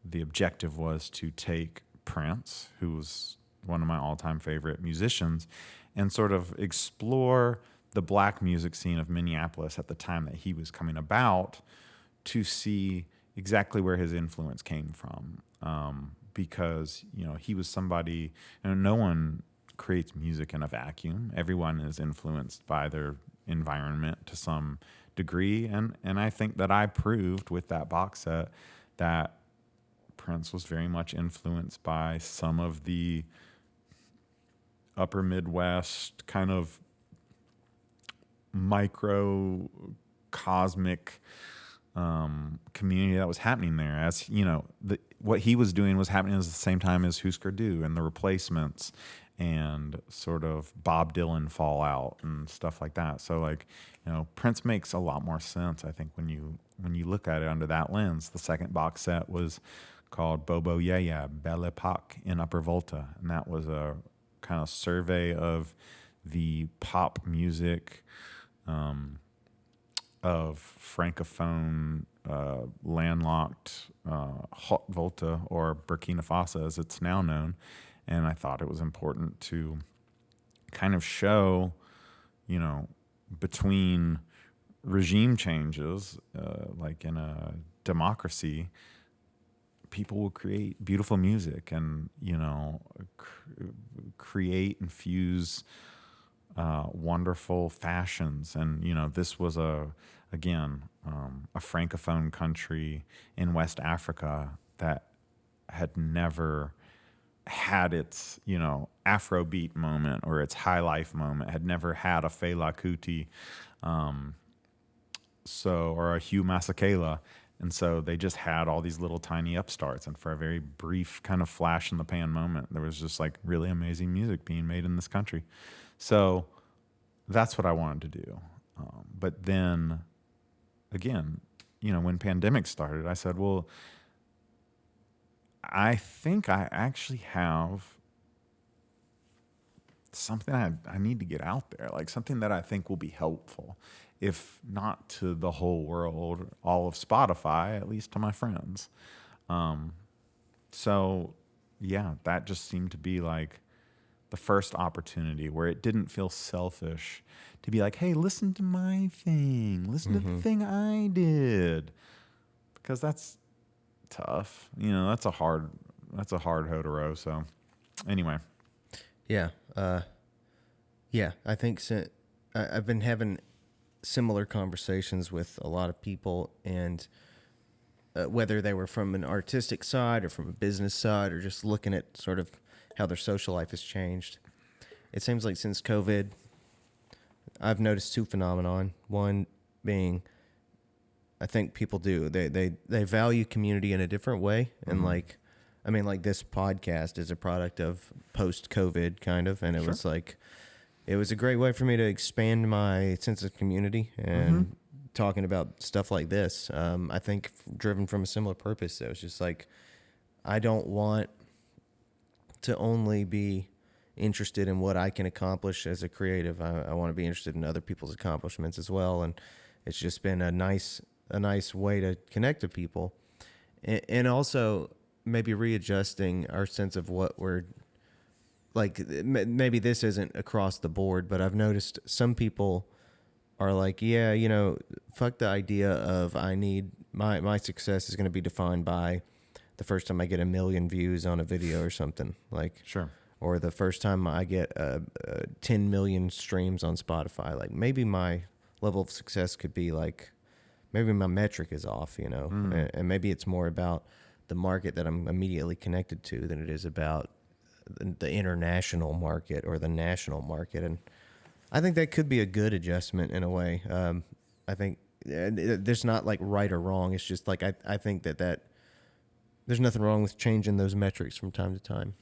the objective was to take Prince, who was one of my all-time favorite musicians, and sort of explore the black music scene of Minneapolis at the time that he was coming about, to see exactly where his influence came from. Because, he was somebody, no one creates music in a vacuum. Everyone is influenced by their environment to some degree. And I think that I proved with that box set that Prince was very much influenced by some of the upper Midwest kind of microcosmic community that was happening there. As what he was doing was happening at the same time as Husker Du and the Replacements and sort of Bob Dylan fallout and stuff like that. So Prince makes a lot more sense, I think, when you look at it under that lens. The second box set was called Bobo Yeah Yeah, Belle Epoque in Upper Volta, and that was a kind of survey of the pop music of francophone, landlocked Haute Volta, or Burkina Faso as it's now known. And I thought it was important to kind of show, between regime changes, like in a democracy, people will create beautiful music and, create and fuse wonderful fashions. And, this was a francophone country in West Africa that had never had its, Afrobeat moment or its high life moment, had never had a Fela Kuti, or a Hugh Masekela. And so they just had all these little tiny upstarts. And for a very brief kind of flash in the pan moment, there was just really amazing music being made in this country. So that's what I wanted to do. But then again, when pandemic started, I said, well, I think I actually have something I need to get out there, something that I think will be helpful, if not to the whole world, all of Spotify, at least to my friends. So yeah, that just seemed to be the first opportunity where it didn't feel selfish to be like, hey, listen to my thing, listen to the thing I did, because that's tough. That's a hard hoe to row. So anyway. Yeah. I think I've been having similar conversations with a lot of people, and whether they were from an artistic side or from a business side or just looking at sort of how their social life has changed. It seems like since COVID, I've noticed 2 phenomenon. One being, I think people do. They value community in a different way. And this podcast is a product of post-COVID kind of, and it was it was a great way for me to expand my sense of community and talking about stuff like this. I think driven from a similar purpose. It was just I don't want to only be interested in what I can accomplish as a creative. I want to be interested in other people's accomplishments as well. And it's just been a nice way to connect to people, and also maybe readjusting our sense of what we're maybe this isn't across the board, but I've noticed some people are fuck the idea of I need my success is going to be defined by the first time I get 1 million views on a video or something, Sure. or the first time I get 10 million streams on Spotify. Maybe my level of success could be maybe my metric is off, and maybe it's more about the market that I'm immediately connected to than it is about the international market or the national market. And I think that could be a good adjustment in a way. I think there's not right or wrong. It's just I think that there's nothing wrong with changing those metrics from time to time,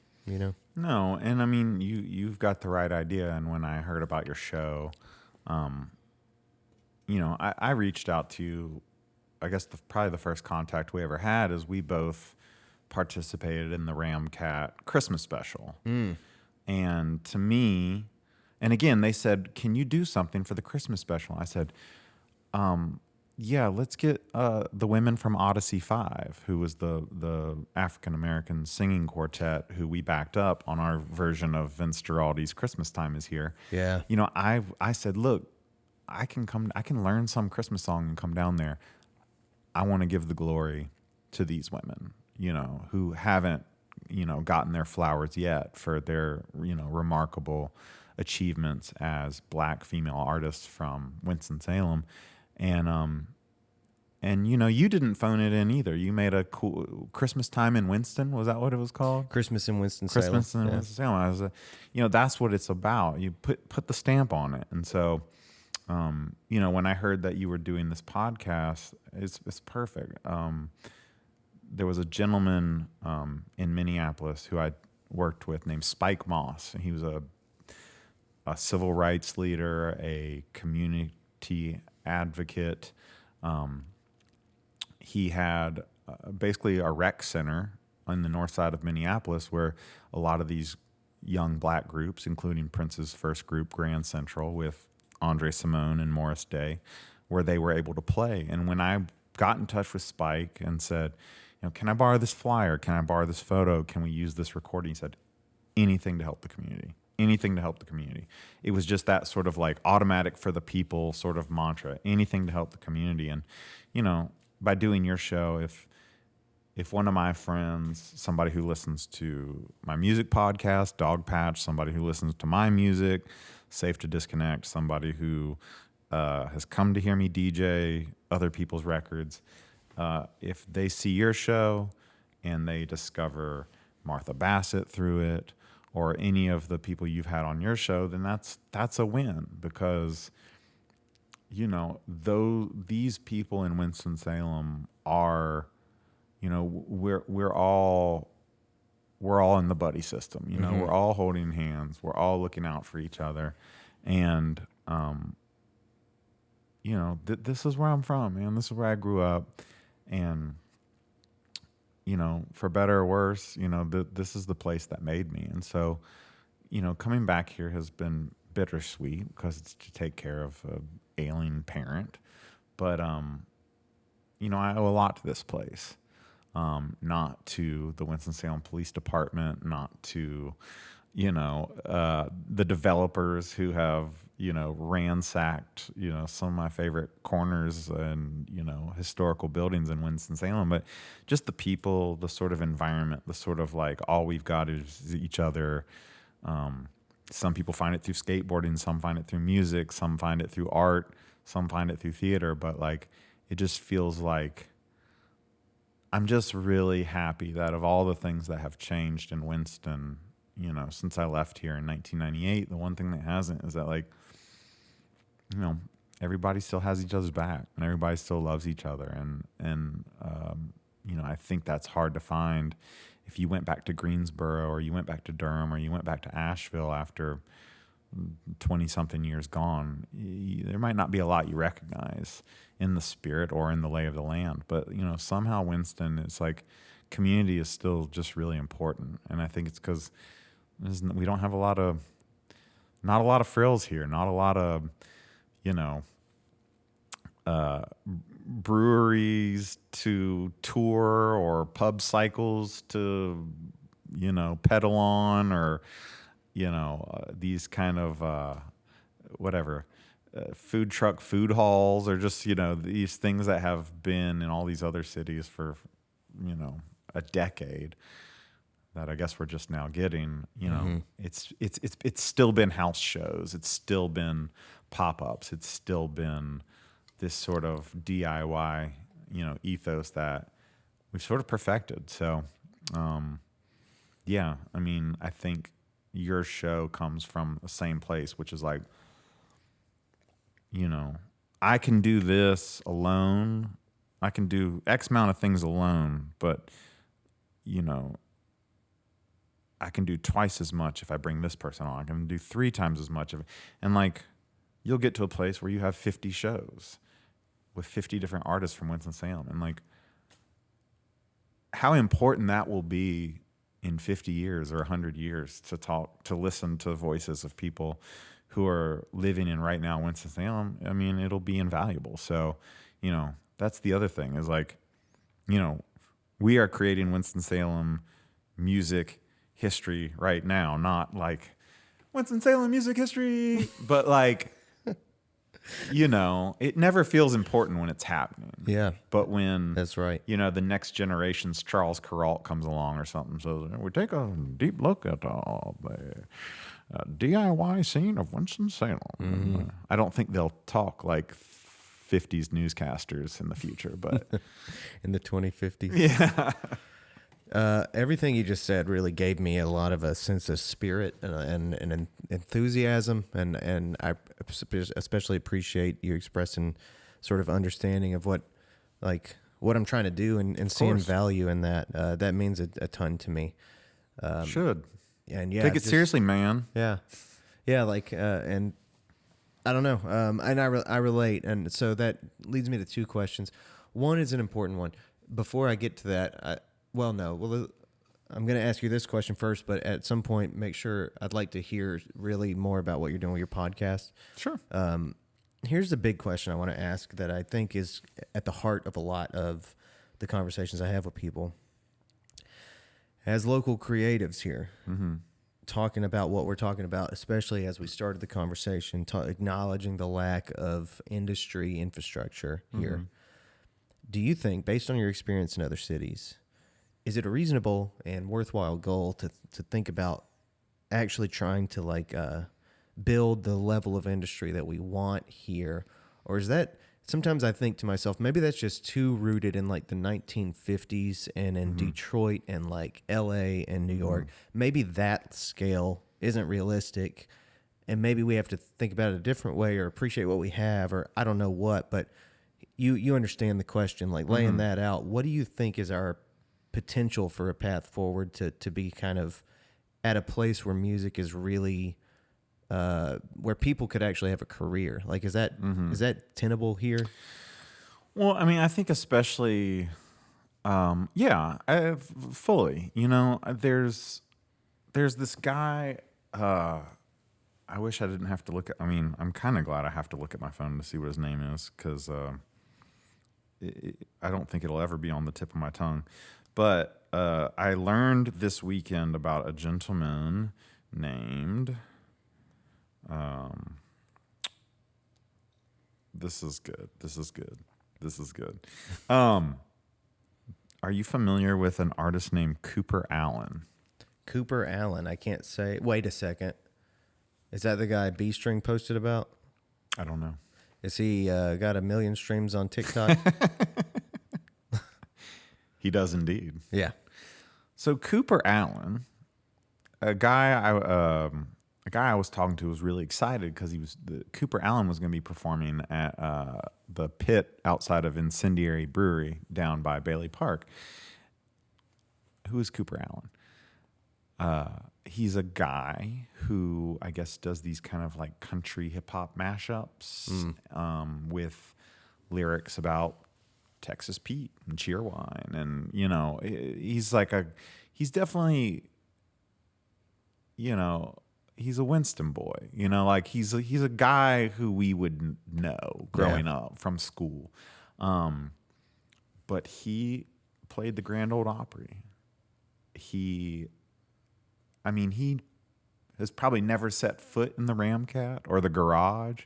No, and I mean, you've got the right idea. And when I heard about your show, I reached out to you I guess probably the first contact we ever had is we both participated in the Ramcat Christmas special. And to me, and again, they said, "Can you do something for the Christmas special?" I said, "Yeah, let's get the women from Odyssey 5, who was the African American singing quartet who we backed up on our version of Vince Giraldi's Christmas Time Is Here." Yeah. You know, I said, "Look, I can learn some Christmas song and come down there. I want to give the glory to these women, you know, who haven't, you know, gotten their flowers yet for their, you know, remarkable achievements as Black female artists from Winston-Salem." And you know, you didn't phone it in either. You made a cool Christmas Time in Winston. Was that what it was called? Christmas in Winston-Salem. Christmas in Winston-Salem. I was, you know, that's what it's about. You put the stamp on it. And so, you know, when I heard that you were doing this podcast, it's perfect. There was a gentleman in Minneapolis who I worked with named Spike Moss. And he was a civil rights leader, a community advocate. He had basically a rec center on the north side of Minneapolis where a lot of these young Black groups, including Prince's first group, Grand Central, with Andre Simone and Morris Day, where they were able to play. And when I got in touch with Spike and said, you know, "Can I borrow this flyer? Can I borrow this photo? Can we use this recording?" He said, "Anything to help the community. Anything to help the community." It was just that sort of like automatic for the people sort of mantra, anything to help the community. And, you know, by doing your show, if one of my friends, somebody who listens to my music podcast, Dogpatch, somebody who listens to my music, Safe to Disconnect, somebody who has come to hear me DJ other people's records, if they see your show and they discover Martha Bassett through it, or any of the people you've had on your show, then that's a win, because, you know, though these people in Winston-Salem are, you know, we're all in the buddy system. You know, we're all holding hands. We're all looking out for each other, and you know, this is where I'm from, man. This is where I grew up, and you know, for better or worse, you know, this is the place that made me. And so, you know, coming back here has been bittersweet because it's to take care of an ailing parent. But, you know, I owe a lot to this place, not to the Winston-Salem Police Department, not to, you know, the developers who have, you know, ransacked, you know, some of my favorite corners and, you know, historical buildings in Winston-Salem, but just the people, the sort of environment, the sort of like all we've got is each other. Some people find it through skateboarding, some find it through music, some find it through art, some find it through theater, but like it just feels like I'm just really happy that of all the things that have changed in Winston, you know, since I left here in 1998, the one thing that hasn't is that, like, you know, everybody still has each other's back and everybody still loves each other. And you know, I think that's hard to find if you went back to Greensboro or you went back to Durham or you went back to Asheville after 20-something years gone. There might not be a lot you recognize in the spirit or in the lay of the land. But, you know, somehow Winston, it's like community is still just really important. And I think it's because we don't have not a lot of frills here, not a lot of, you know, breweries to tour or pub cycles to, you know, pedal on, or, you know, these kind of food truck food halls, or just, you know, these things that have been in all these other cities for, you know, a decade that I guess we're just now getting. You know, it's still been house shows, it's still been pop-ups, it's still been this sort of DIY, you know, ethos that we've sort of perfected. So, yeah, I mean, I think your show comes from the same place, which is like, you know, I can do this alone. I can do X amount of things alone, but, you know, I can do twice as much if I bring this person on. I can do 3 times as much. And like, you'll get to a place where you have 50 shows. with 50 different artists from Winston-Salem, and like how important that will be in 50 years or 100 years to listen to voices of people who are living in right now Winston-Salem. I mean, it'll be invaluable. So, that's the other thing is like, we are creating Winston-Salem music history right now, not like Winston-Salem music history, but like, it never feels important when it's happening. Yeah. But when That's right. the next generation's Charles Kuralt comes along or something, so we take a deep look at the DIY scene of Winston-Salem. Mm-hmm. I don't think they'll talk like 50s newscasters in the future, but In the 2050s. yeah. Everything you just said really gave me a lot of a sense of spirit and enthusiasm, and I especially appreciate you expressing sort of understanding of what I'm trying to do and seeing course. value in that. That means a ton to me. Should. And yeah, Take it just- seriously, man. Yeah, and I don't know, and I relate, and so that leads me to two questions. One is an important one. Before I get to that, I'm going to ask you this question first, but at some point, make sure I'd like to hear really more about what you're doing with your podcast. Sure. Here's the big question I want to ask that I think is at the heart of a lot of the conversations I have with people. As local creatives here, talking about what we're talking about, especially as we started the conversation, acknowledging the lack of industry infrastructure here, do you think, based on your experience in other cities, is it a reasonable and worthwhile goal to think about actually trying to build the level of industry that we want here? Or is that, sometimes I think to myself, maybe that's just too rooted in like the 1950s and in Detroit and like LA and New York. Maybe that scale isn't realistic, and maybe we have to think about it a different way or appreciate what we have, or I don't know what, but you understand the question, like laying that out. What do you think is our potential for a path forward to be kind of at a place where music is really where people could actually have a career? Like, is that tenable here? Well, I mean, I think especially, fully. There's this guy. I wish I didn't have to look at. I mean, I'm kind of glad I have to look at my phone to see what his name is, because I don't think it'll ever be on the tip of my tongue. But I learned this weekend about a gentleman named. This is good. Are you familiar with an artist named Cooper Allen? Cooper Allen. I can't say. Wait a second. Is that the guy B String posted about? I don't know. Is he got 1 million streams on TikTok? He does indeed. Yeah. So Cooper Allen, a guy I was talking to was really excited because Cooper Allen was going to be performing at the pit outside of Incendiary Brewery down by Bailey Park. Who is Cooper Allen? He's a guy who I guess does these kind of like country hip hop mashups with lyrics about Texas Pete and Cheerwine, and he's definitely, he's a Winston boy, like he's a guy who we would know growing up from school, but he played the Grand Ole Opry. He has probably never set foot in the Ramcat or the Garage,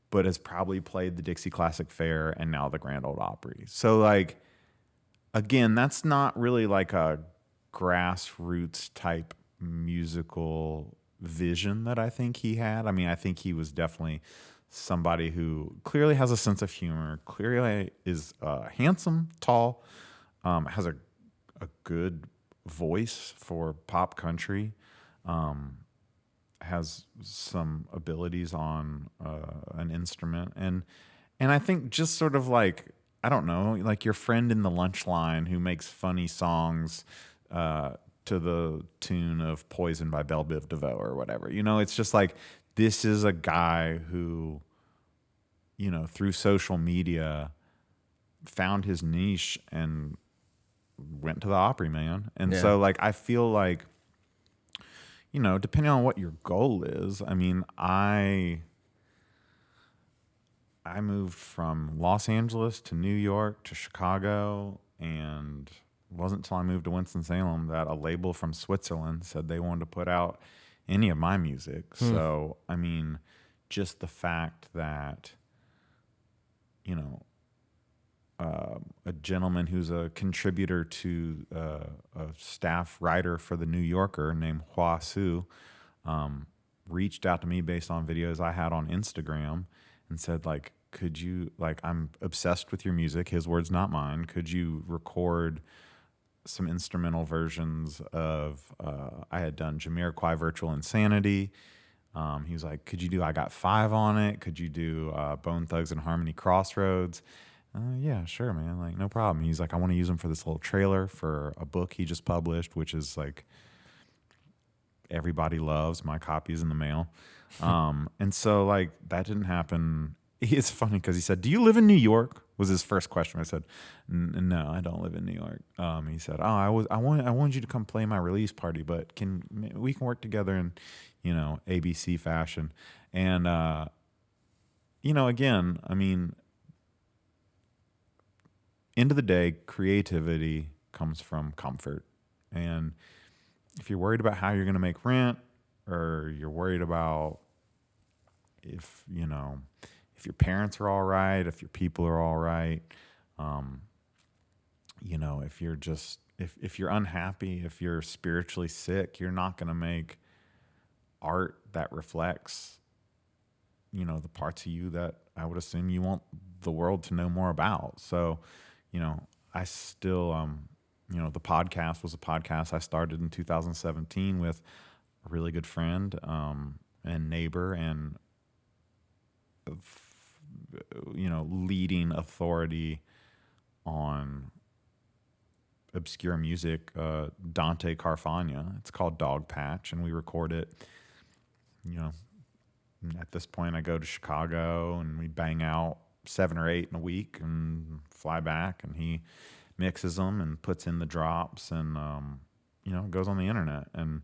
but has probably played the Dixie Classic Fair and now the Grand Ole Opry. So, like, again, that's not really like a grassroots type musical vision that I think he had. I mean, I think he was definitely somebody who clearly has a sense of humor, clearly is handsome, tall, has a good voice for pop country, has some abilities on an instrument, and I think just sort of like, I don't know, like your friend in the lunch line who makes funny songs to the tune of Poison by Belle Biv DeVoe or whatever. It's just like, this is a guy who through social media, found his niche and went to the Opry, man. And Yeah. so like, I feel like, depending on what your goal is, I mean, I moved from Los Angeles to New York to Chicago, and it wasn't until I moved to Winston-Salem that a label from Switzerland said they wanted to put out any of my music. So, I mean, just the fact that, a gentleman who's a contributor to a staff writer for the New Yorker named Hua Su reached out to me based on videos I had on Instagram and said, like, could you, like, I'm obsessed with your music, his words, not mine. Could you record some instrumental versions of, I had done Jamiroquai Virtual Insanity. He was like, could you do I Got Five on it? Could you do Bone Thugs and Harmony Crossroads? Yeah, sure, man. Like, no problem. He's like, I want to use them for this little trailer for a book he just published, which is like Everybody Loves. My copy is in the mail. And so like that didn't happen. It's funny because he said, do you live in New York? Was his first question. I said, no, I don't live in New York. He said, oh, I wanted you to come play my release party, but we can work together in, ABC fashion. And, again, I mean, end of the day, creativity comes from comfort. And if you're worried about how you're going to make rent, or you're worried about if your parents are all right, if your people are all right, if you're just, if you're unhappy, if you're spiritually sick, you're not going to make art that reflects, the parts of you that I would assume you want the world to know more about. So, I still, the podcast was a podcast I started in 2017 with a really good friend and neighbor and, leading authority on obscure music, Dante Carfagna. It's called Dogpatch, and we record it. At this point, I go to Chicago and we bang out 7 or 8 in a week and fly back, and he mixes them and puts in the drops, and it goes on the internet. And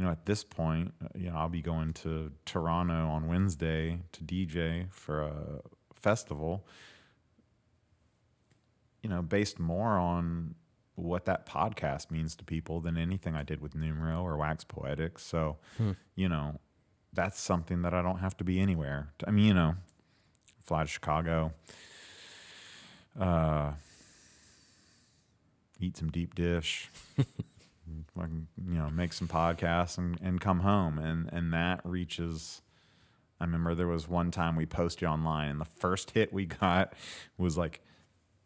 at this point, I'll be going to Toronto on Wednesday to DJ for a festival, based more on what that podcast means to people than anything I did with Numero or Wax Poetics. So, that's something that I don't have to be anywhere. I mean, fly to Chicago, eat some deep dish, make some podcasts and come home. And that reaches, I remember there was one time we posted online and the first hit we got was like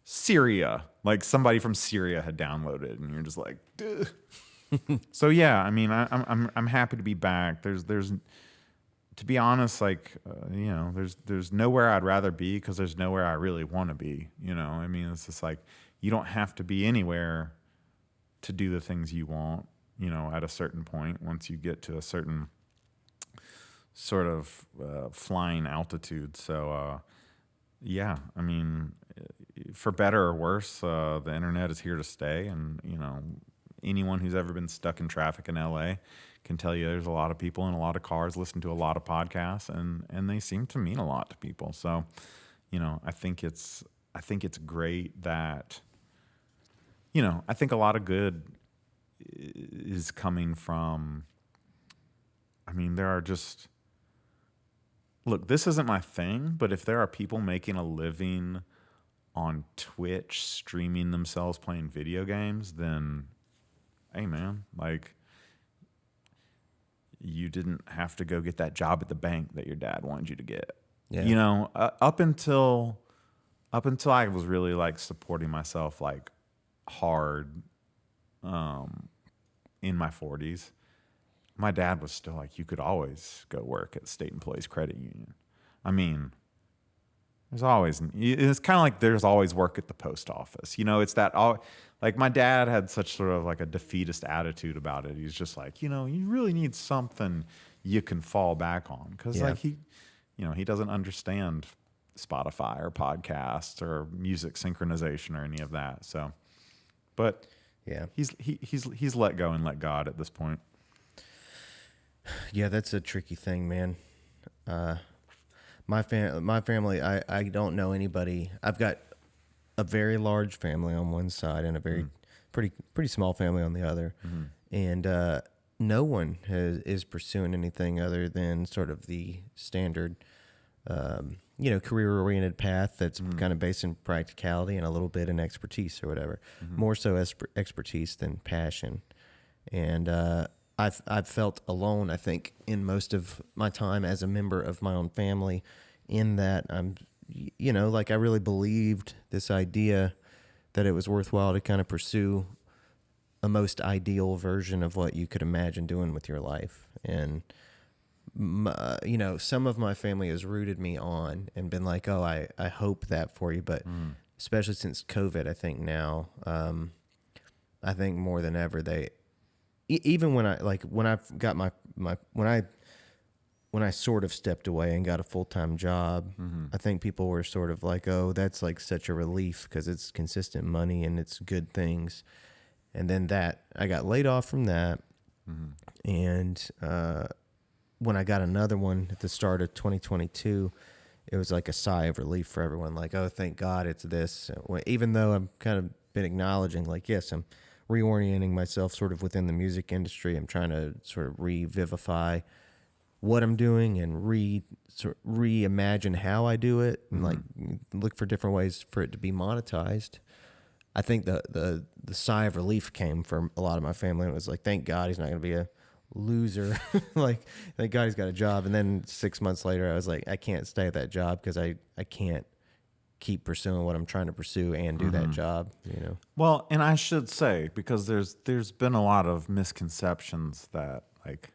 Syria, like somebody from Syria had downloaded, and you're just like, duh. So yeah, I mean, I'm happy to be back. There's to be honest, like, there's nowhere I'd rather be, because there's nowhere I really want to be. I mean, it's just like, you don't have to be anywhere to do the things you want, at a certain point, once you get to a certain sort of flying altitude. So, yeah, I mean, for better or worse, the internet is here to stay. And, anyone who's ever been stuck in traffic in LA can tell you there's a lot of people in a lot of cars listen to a lot of podcasts, and they seem to mean a lot to people. So, I think it's great that, I think a lot of good is coming from, I mean, there are just, look, this isn't my thing, but if there are people making a living on Twitch streaming themselves playing video games, then, hey man, like, you didn't have to go get that job at the bank that your dad wanted you to get. Yeah. Up until I was really like supporting myself like hard in my 40s, my dad was still like, you could always go work at State Employees Credit Union. I mean, it's kind of like there's always work at the post office. It's that all, like, my dad had such sort of like a defeatist attitude about it. He's just like, you really need something you can fall back on. Cause like he doesn't understand Spotify or podcasts or music synchronization or any of that. So, but Yeah. he's let go and let God at this point. Yeah, that's a tricky thing, man. My family, I don't know anybody. I've got a very large family on one side and a very pretty small family on the other, and no one is pursuing anything other than sort of the standard, career oriented path that's kind of based in practicality and a little bit in expertise or whatever. More so expertise than passion, and I've felt alone, I think, in most of my time as a member of my own family, in that I really believed this idea that it was worthwhile to kind of pursue a most ideal version of what you could imagine doing with your life. And, some of my family has rooted me on and been like, oh, I hope that for you. But especially since COVID, I think now, I think more than ever, even when I've got when I sort of stepped away and got a full-time job, I think people were sort of like, oh, that's like such a relief because it's consistent money and it's good things. And then I got laid off from that. And when I got another one at the start of 2022, it was like a sigh of relief for everyone. Like, oh, thank God it's this. Even though I've kind of been acknowledging, like, yes, I'm reorienting myself sort of within the music industry. I'm trying to sort of revivify what I'm doing and reimagine how I do it and like look for different ways for it to be monetized. I think the sigh of relief came from a lot of my family. It was like, thank God he's not going to be a loser. Like, thank God he's got a job. And then 6 months later, I was like, I can't stay at that job because I can't keep pursuing what I'm trying to pursue and do that job, Well, and I should say, because there's been a lot of misconceptions that like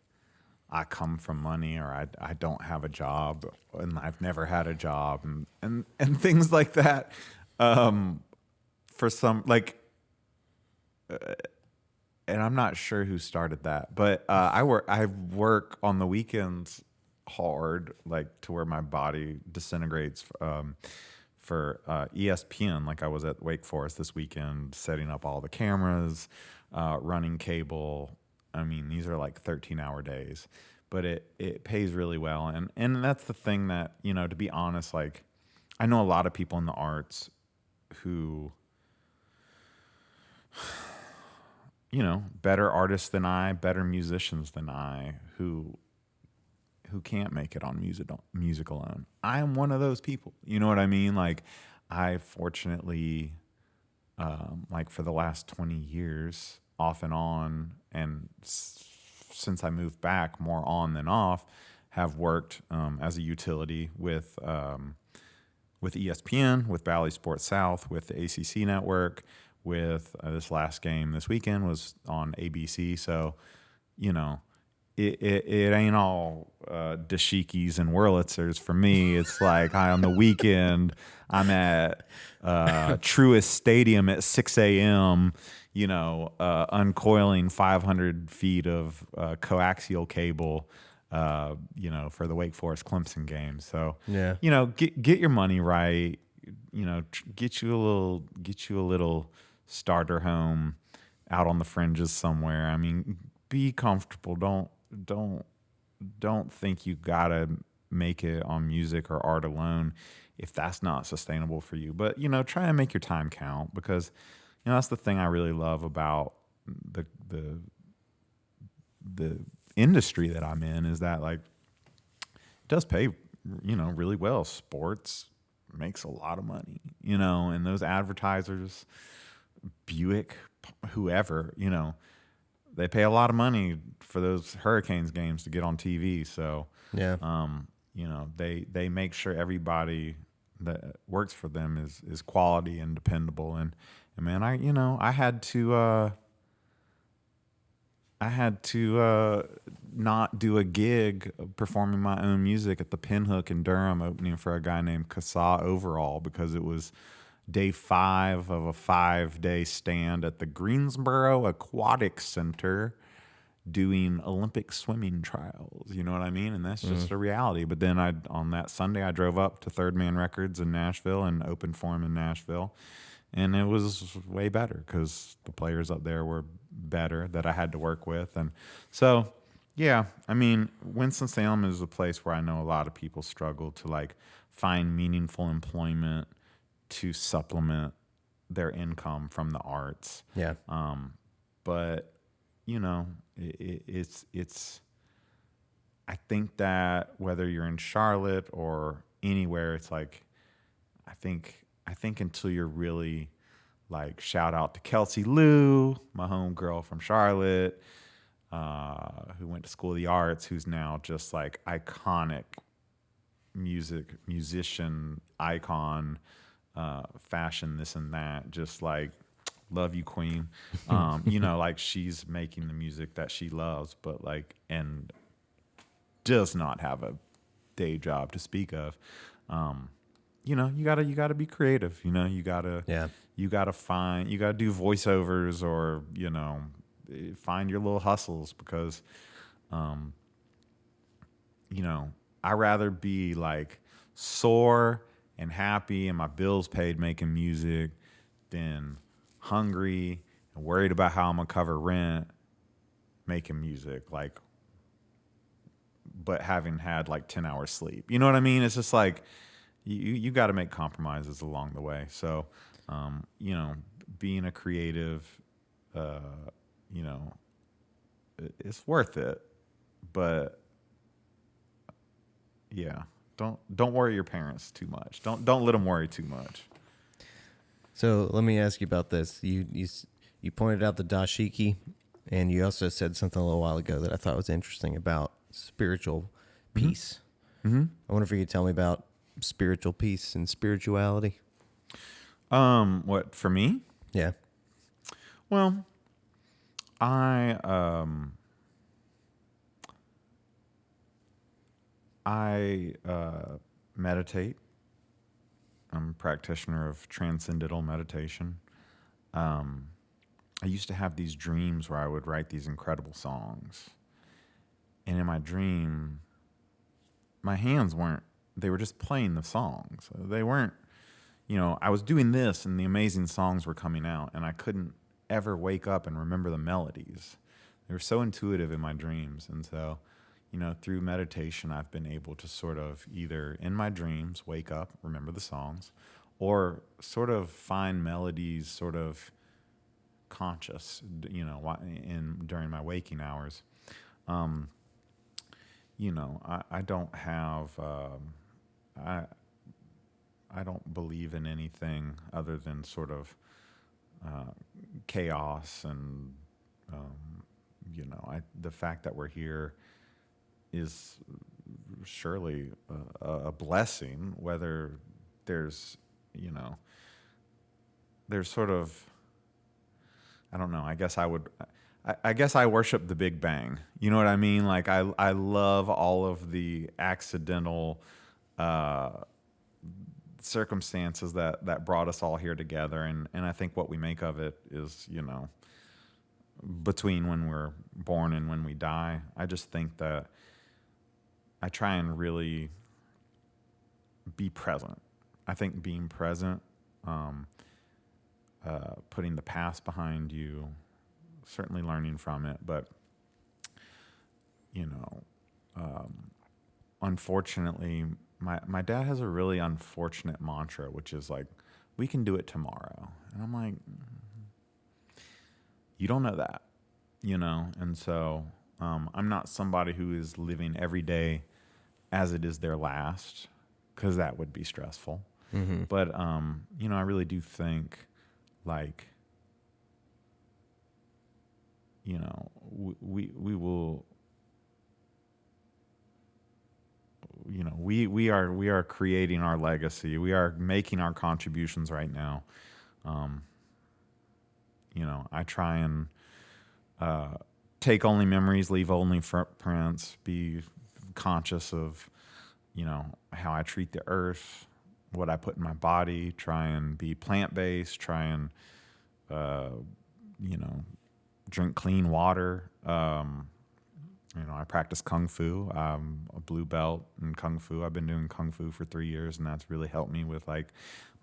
I come from money or I don't have a job and I've never had a job and things like that. For some, like, and I'm not sure who started that, but I work on the weekends hard, like to where my body disintegrates. For ESPN, like I was at Wake Forest this weekend, setting up all the cameras, running cable. I mean, these are like 13-hour days, but it pays really well. And that's the thing that, to be honest, like I know a lot of people in the arts who, better artists than I, better musicians than I, who can't make it on music alone. I am one of those people. You know what I mean? Like, I fortunately, like for the last 20 years, off and on, and since I moved back, more on than off, have worked as a utility with ESPN, with Bally Sports South, with the ACC network, with this last game this weekend was on ABC. So, it ain't all dashikis and Wurlitzers for me. It's like on the weekend, I'm at Truist Stadium at 6 a.m., uncoiling 500 feet of coaxial cable, for the Wake Forest Clemson game. So, Yeah. Get your money right. Get you a little starter home out on the fringes somewhere. I mean, be comfortable. Don't think you gotta make it on music or art alone if that's not sustainable for you. But try and make your time count, because that's the thing I really love about the industry that I'm in, is that like it does pay really well. Sports makes a lot of money, and those advertisers, Buick, whoever, they pay a lot of money for those Hurricanes games to get on TV. So, Yeah. They make sure everybody that works for them is quality and dependable. And man, I had to not do a gig performing my own music at the Pinhook in Durham, opening for a guy named Kasa Overall, because it was day 5 of a 5-day stand at the Greensboro Aquatic Center doing Olympic swimming trials. You know what I mean? And that's just a reality. But then on that Sunday, I drove up to Third Man Records in Nashville and opened for him in Nashville. And it was way better because the players up there were better that I had to work with. And so, yeah, I mean, Winston-Salem is a place where I know a lot of people struggle to like find meaningful employment to supplement their income from the arts. Yeah. But you know, it's. I think that whether you're in Charlotte or anywhere, it's like, I think until you're really like, shout out to Kelsey Lou, my homegirl from Charlotte, who went to School of the Arts, who's now just like iconic musician icon, fashion, this and that, just like, love you, queen. You know, like, she's making the music that she loves, but like, and does not have a day job to speak of. You know, you gotta be creative. You know, you gotta do voiceovers, or, you know, find your little hustles, because, you know, I'd rather be like sore and happy and my bills paid making music than hungry and worried about how I'm gonna cover rent making music, like, but having had like 10 hours sleep. You know what I mean? It's just like, you got to make compromises along the way. So, you know, being a creative, you know, it's worth it. But yeah, don't worry your parents too much. Don't let them worry too much. So let me ask you about this. You pointed out the dashiki, and you also said something a little while ago that I thought was interesting about spiritual peace. Mm-hmm. I wonder if you could tell me about spiritual peace and spirituality. What, for me? Yeah. Well, I meditate. I'm a practitioner of transcendental meditation. I used to have these dreams where I would write these incredible songs. And in my dream, my hands they were just playing the songs. They weren't, you know, I was doing this and the amazing songs were coming out, and I couldn't ever wake up and remember the melodies. They were so intuitive in my dreams. And so, you know, through meditation, I've been able to sort of either in my dreams wake up, remember the songs, or sort of find melodies sort of conscious, you know, during my waking hours. You know, I don't have, I don't believe in anything other than sort of chaos, and you know, the fact that we're here is surely a blessing. Whether there's, you know, there's sort of, I don't know. I guess I worship the Big Bang. You know what I mean? Like, I love all of the accidental circumstances that brought us all here together, and I think what we make of it is, you know, between when we're born and when we die. I just think that I try and really be present. I think being present, putting the past behind you, certainly learning from it, but, you know, unfortunately, my dad has a really unfortunate mantra, which is like, we can do it tomorrow. And I'm like, you don't know that, you know? And so I'm not somebody who is living every day as it is their last, because that would be stressful. Mm-hmm. But, you know, I really do think, like, you know, we will, you know, we are creating our legacy. We are making our contributions right now. You know, I try and take only memories, leave only footprints, be conscious of, you know, how I treat the earth, what I put in my body, try and be plant-based, try and, you know, drink clean water. practice Kung Fu. I'm a blue belt in Kung Fu. I've been doing Kung Fu for 3 years, and that's really helped me with like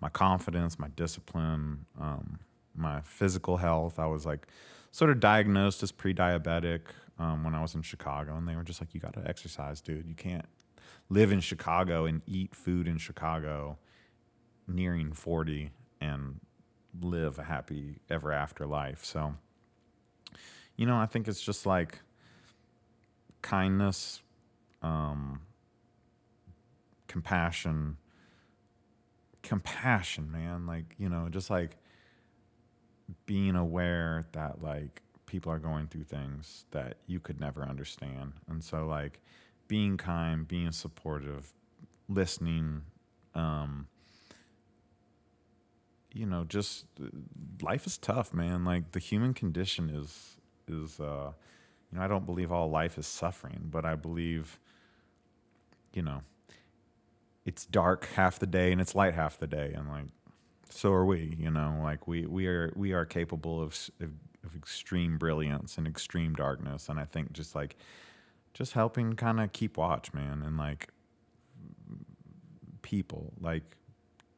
my confidence, my discipline, my physical health. I was like sort of diagnosed as pre-diabetic when I was in Chicago, and they were just like, "You got to exercise, dude. You can't live in Chicago and eat food in Chicago nearing 40 and live a happy ever after life." So, I think it's just like kindness, compassion, man. Like, just like being aware that like people are going through things that you could never understand. And so like being kind, being supportive, listening, just life is tough, man. Like the human condition is I don't believe all life is suffering, but I believe, you know, it's dark half the day and it's light half the day, and like so are we. Like we are capable of extreme brilliance and extreme darkness, and I think just helping kind of keep watch, man, and like people, like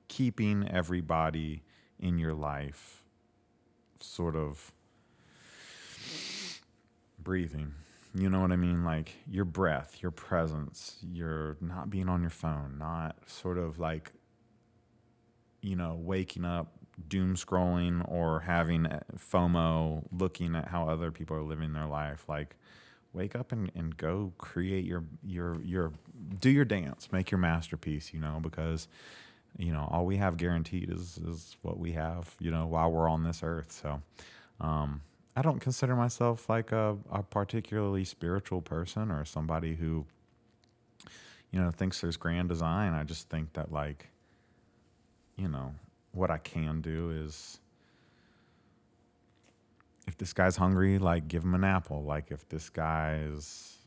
keeping everybody in your life sort of breathing. You know what I mean? Like your breath, your presence, your not being on your phone, not sort of like, waking up doom scrolling or having FOMO, looking at how other people are living their life. Like wake up and go create your do your dance, make your masterpiece, because all we have guaranteed is what we have, while we're on this earth. So, I don't consider myself like a particularly spiritual person or somebody who, thinks there's grand design. I just think that like, what I can do is if this guy's hungry, like give him an apple. Like if this guy is,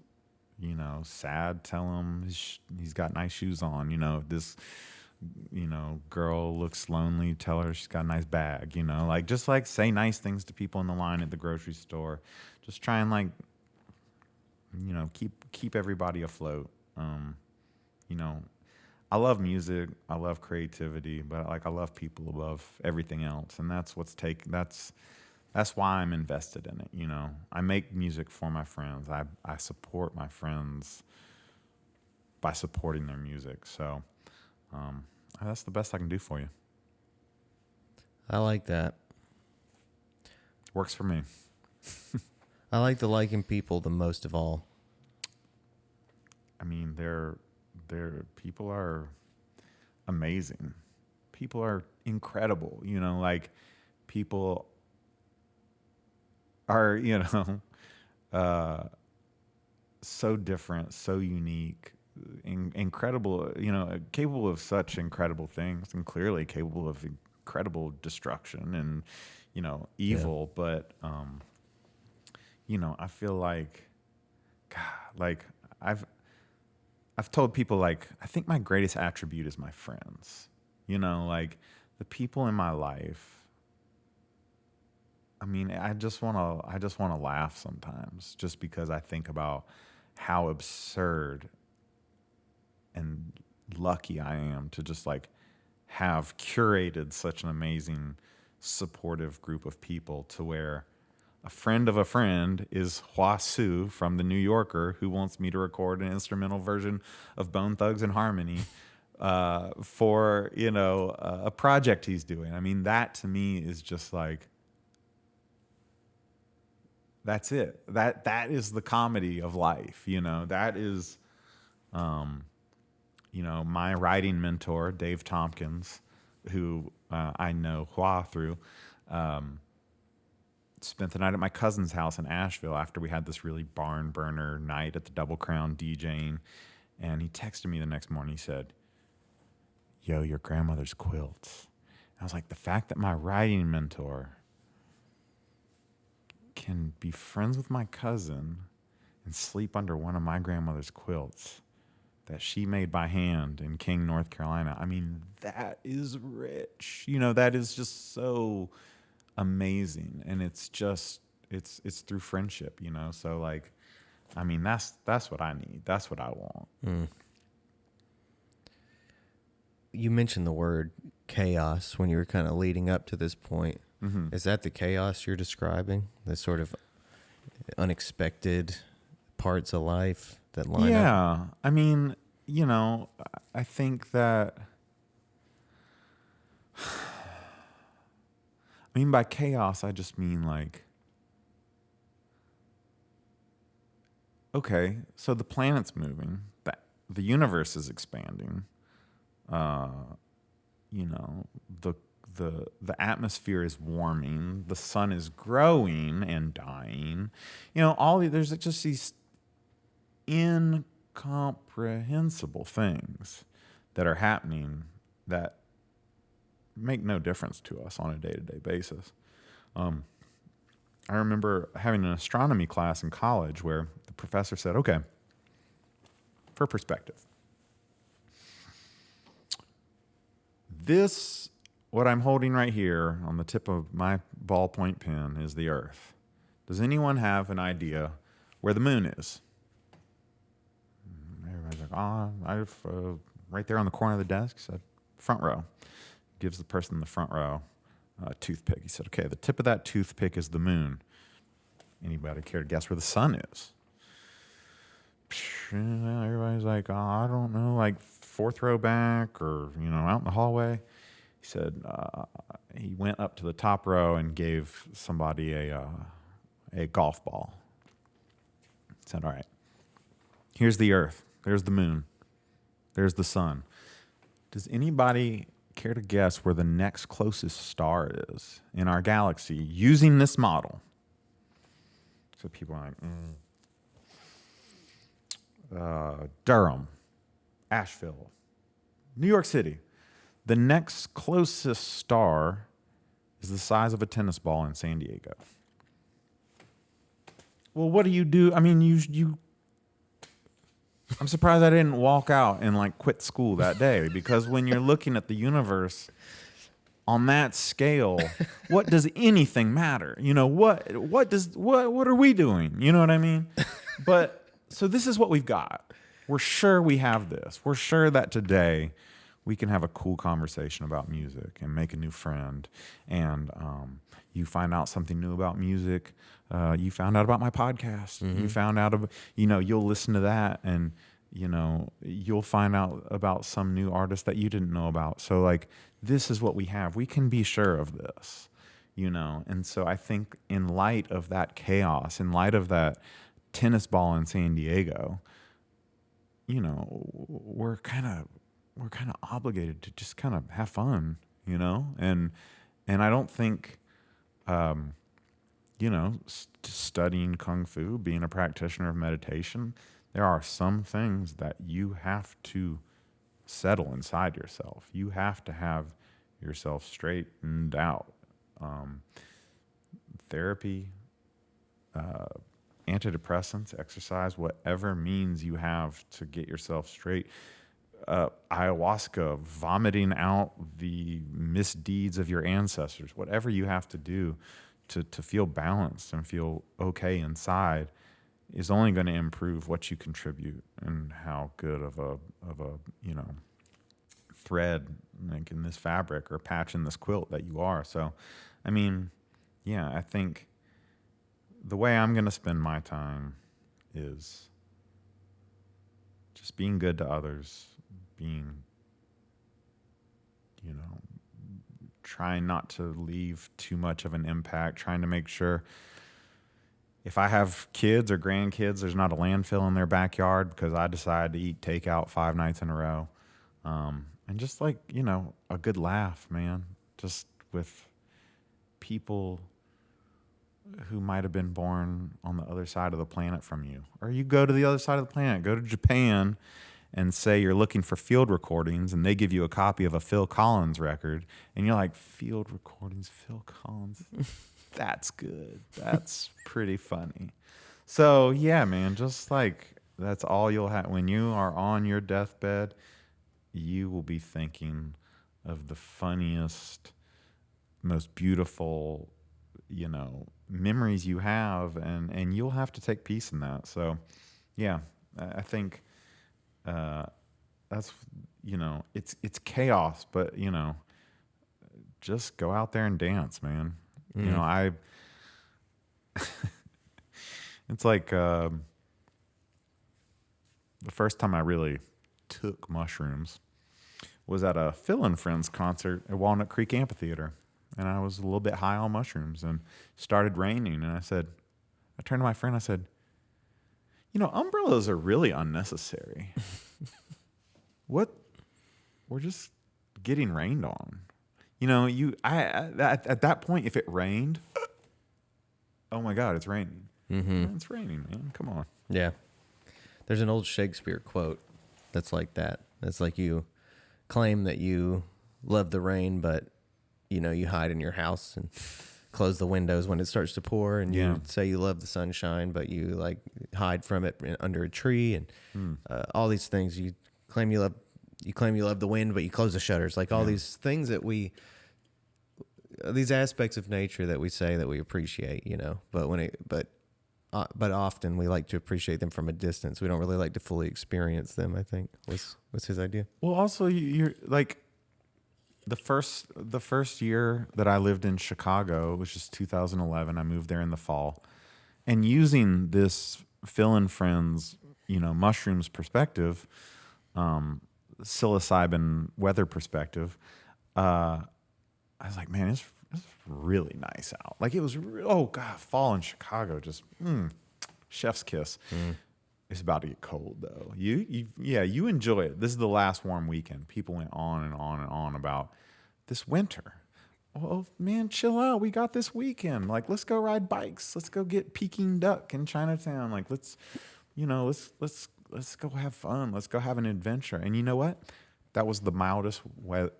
sad, tell him he's got nice shoes on. If this, girl looks lonely, tell her she's got a nice bag, like just like say nice things to people in the line at the grocery store. Just try and like, keep everybody afloat. You know, I love music, I love creativity, but like I love people above everything else, and that's why I'm invested in it. I make music for my friends. I support my friends by supporting their music. So that's the best I can do for you. I like that. Works for me. I like the liking people the most of all. I mean, they're people are amazing. People are incredible. Like people are, so different, so unique, incredible, capable of such incredible things, and clearly capable of incredible destruction and, evil. Yeah. But, I feel like, God, like I've told people like, I think my greatest attribute is my friends, like the people in my life. I mean, I just want to laugh sometimes just because I think about how absurd and lucky I am to just like have curated such an amazing, supportive group of people to where a friend of a friend is Hua Su from The New Yorker, who wants me to record an instrumental version of Bone Thugs and Harmony for, a project he's doing. I mean, that to me is just like, that's it. That is the comedy of life. That is, my writing mentor, Dave Tompkins, who I know Hua through, spent the night at my cousin's house in Asheville after we had this really barn burner night at the Double Crown DJing. And he texted me the next morning. He said, "Yo, your grandmother's quilts." And I was like, the fact that my writing mentor can be friends with my cousin and sleep under one of my grandmother's quilts that she made by hand in King, North Carolina. I mean, that is rich. That is just so amazing. And it's just, it's through friendship, so like, I mean, that's what I need. That's what I want. You mentioned the word chaos when you were kind of leading up to this point. Mm-hmm. Is that the chaos you're describing? The sort of unexpected parts of life that line up? Yeah. I mean, I think that, by chaos, I just mean like, okay, so the planet's moving, the universe is expanding, uh, the the atmosphere is warming, the sun is growing and dying, there's just these incomprehensible things that are happening that make no difference to us on a day-to-day basis. I remember having an astronomy class in college where the professor said, okay, for perspective, what I'm holding right here on the tip of my ballpoint pen is the Earth. Does anyone have an idea where the moon is? Everybody's like, I've right there on the corner of the desk. He said, front row. Gives the person in the front row a toothpick. He said, okay, the tip of that toothpick is the moon. Anybody care to guess where the sun is? Everybody's like, I don't know, like fourth row back or, out in the hallway. He said he went up to the top row and gave somebody a golf ball. He said, all right, here's the Earth. There's the moon. There's the sun. Does anybody care to guess where the next closest star is in our galaxy using this model? So people are like, Durham, Asheville, New York City. The next closest star is the size of a tennis ball in San Diego. Well, what do you do? I mean, you I'm surprised I didn't walk out and like quit school that day, because when you're looking at the universe on that scale, what does anything matter? What are we doing? You know what I mean? But so this is what we've got. We're sure we have this. We're sure that today we can have a cool conversation about music and make a new friend. And you find out something new about music. You found out about my podcast. Mm-hmm. You found out about, you'll listen to that and, you'll find out about some new artist that you didn't know about. So like, this is what we have. We can be sure of this, And so I think in light of that chaos, in light of that tennis ball in San Diego, we're kind of obligated to just kind of have fun, and I don't think, studying Kung Fu, being a practitioner of meditation, there are some things that you have to settle inside yourself. You have to have yourself straightened out. Therapy, antidepressants, exercise, whatever means you have to get yourself straight. Ayahuasca, vomiting out the misdeeds of your ancestors, whatever you have to do to feel balanced and feel okay inside is only going to improve what you contribute and how good of a thread like in this fabric or patch in this quilt that you are. So, I mean, yeah, I think the way I'm going to spend my time is just being good to others, being, trying not to leave too much of an impact, trying to make sure if I have kids or grandkids, there's not a landfill in their backyard because I decided to eat takeout 5 nights in a row. And just like, a good laugh, man, just with people who might have been born on the other side of the planet from you. Or you go to the other side of the planet, go to Japan and say you're looking for field recordings and they give you a copy of a Phil Collins record and you're like, field recordings, Phil Collins, that's good. That's pretty funny. So yeah, man, just like that's all you'll have. When you are on your deathbed, you will be thinking of the funniest, most beautiful, memories you have, and you'll have to take peace in that. So, yeah, I think that's, it's chaos, but just go out there and dance, man. It's like the first time I really took mushrooms was at a Phil and Friends concert at Walnut Creek Amphitheater. And I was a little bit high on mushrooms, and it started raining. And I turned to my friend, I said, umbrellas are really unnecessary. We're just getting rained on. At that point, if it rained, oh my God, it's raining. Mm-hmm. It's raining, man. Come on. Yeah. There's an old Shakespeare quote that's like that. It's like you claim that you love the rain, but you hide in your house and close the windows when it starts to pour, and you say you love the sunshine, but you like hide from it under a tree, and all these things. You claim you love the wind, but you close the shutters. Like all these things that these aspects of nature that we say that we appreciate, but often we like to appreciate them from a distance. We don't really like to fully experience them, I think was his idea. Well, also you're like the first year that I lived in Chicago, which is 2011, I moved there in the fall, and using this Phil and Friends, mushrooms perspective, psilocybin weather perspective, I was like, man, it's really nice out. Like it was, oh God, fall in Chicago, just chef's kiss. It's about to get cold though. You enjoy it. This is the last warm weekend. People went on and on and on about this winter. Oh man, chill out. We got this weekend. Like, let's go ride bikes. Let's go get Peking duck in Chinatown. Like, let's go have fun. Let's go have an adventure. And you know what? That was the mildest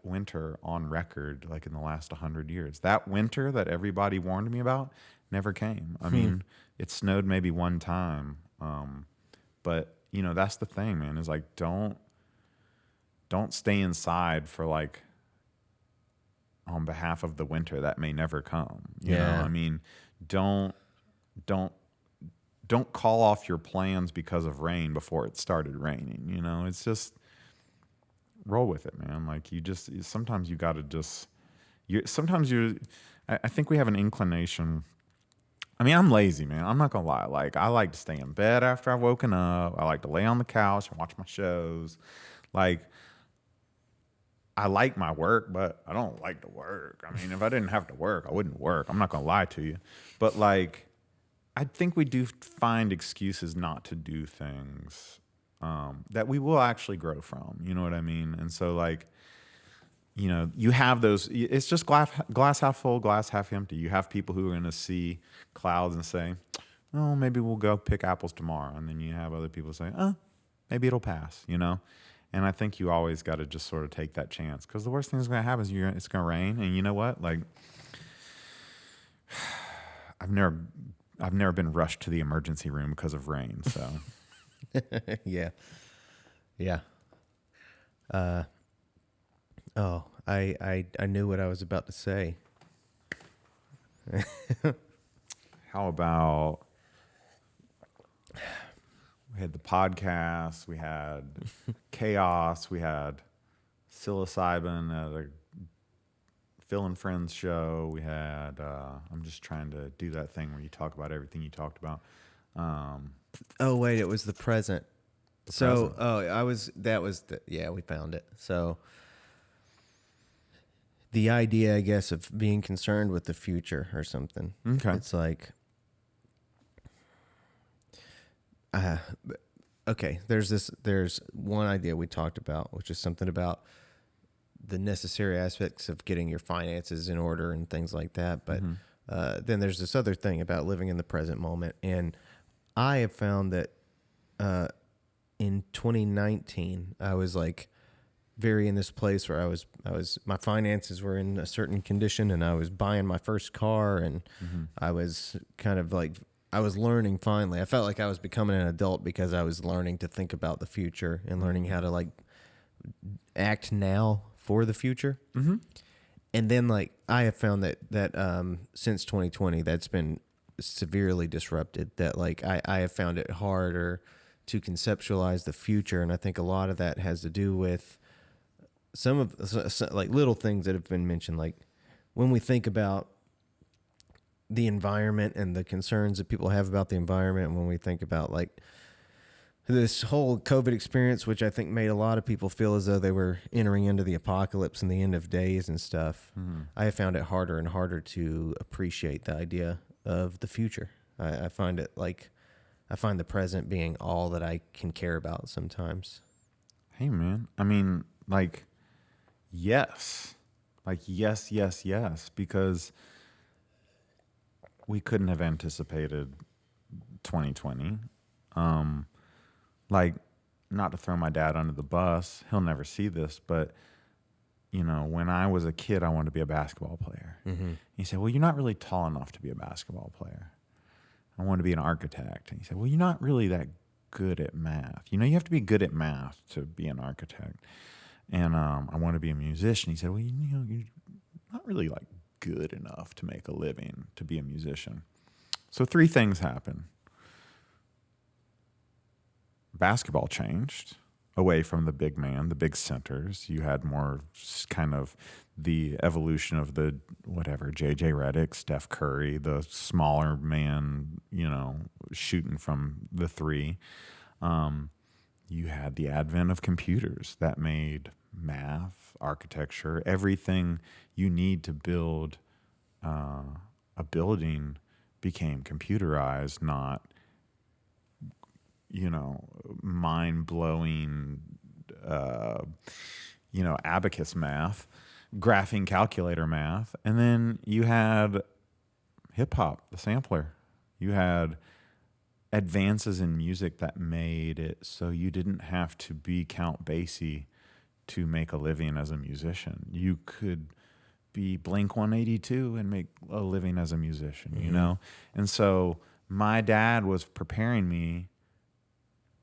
winter on record, like in the last 100 years. That winter that everybody warned me about never came. I mean, it snowed maybe one time. But that's the thing, man, is like, don't stay inside for like, on behalf of the winter that may never come. You know, I mean, don't call off your plans because of rain before it started raining. It's just roll with it, man. Like sometimes you got to just, I think we have an inclination. I mean, I'm lazy, man. I'm not going to lie. Like, I like to stay in bed after I've woken up. I like to lay on the couch and watch my shows. Like, I like my work, but I don't like to work. I mean, if I didn't have to work, I wouldn't work. I'm not going to lie to you. But, like, I think we do find excuses not to do things that we will actually grow from. You know what I mean? And so, like, you have those, it's just glass half full, glass half empty. You have people who are going to see clouds and say, oh, maybe we'll go pick apples tomorrow. And then you have other people say, oh, maybe it'll pass, And I think you always got to just sort of take that chance, because the worst thing that's going to happen is it's going to rain. And you know what? Like, I've never been rushed to the emergency room because of rain. So, yeah. I knew what I was about to say. How about we had the podcast, we had chaos, we had psilocybin at a Phil and Friends show. We had I'm just trying to do that thing where you talk about everything you talked about. Oh wait, it was the present. So we found it. So the idea, I guess, of being concerned with the future or something. Okay. It's like, okay, there's one idea we talked about, which is something about the necessary aspects of getting your finances in order and things like that. But then there's this other thing about living in the present moment. And I have found that in 2019, I was like very in this place where I was my finances were in a certain condition, and I was buying my first car, and I was kind of like, I was learning finally. I felt like I was becoming an adult because I was learning to think about the future and learning how to like act now for the future. And then like I have found that since 2020, that's been severely disrupted. That like I have found it harder to conceptualize the future, and I think a lot of that has to do with some of like little things that have been mentioned, like when we think about the environment and the concerns that people have about the environment, and when we think about like this whole COVID experience, which I think made a lot of people feel as though they were entering into the apocalypse and the end of days and stuff. I have found it harder and harder to appreciate the idea of the future. I find it like I find the present being all that I can care about sometimes. Hey, man. I mean, like, yes. Like, yes, yes, yes. Because we couldn't have anticipated 2020. Like, not to throw my dad under the bus, he'll never see this, but you know, when I was a kid, I wanted to be a basketball player. He said, "Well, you're not really tall enough to be a basketball player." I wanted to be an architect. And he said, "Well, you're not really that good at math. You know, you have to be good at math to be an architect." And I want to be a musician. He said, "Well, you know, you're not really like good enough to make a living to be a musician." So 3 things happened. Basketball changed away from the big man, the big centers. You had more kind of the evolution of the whatever, J.J. Redick, Steph Curry, the smaller man, you know, shooting from the 3. You had the advent of computers that made math, architecture, everything you need to build a building became computerized, not, you know, mind-blowing, you know, abacus math, graphing calculator math. And then you had hip-hop, the sampler. You had advances in music that made it so you didn't have to be Count Basie to make a living as a musician. You could be Blink 182 and make a living as a musician, you know? And so my dad was preparing me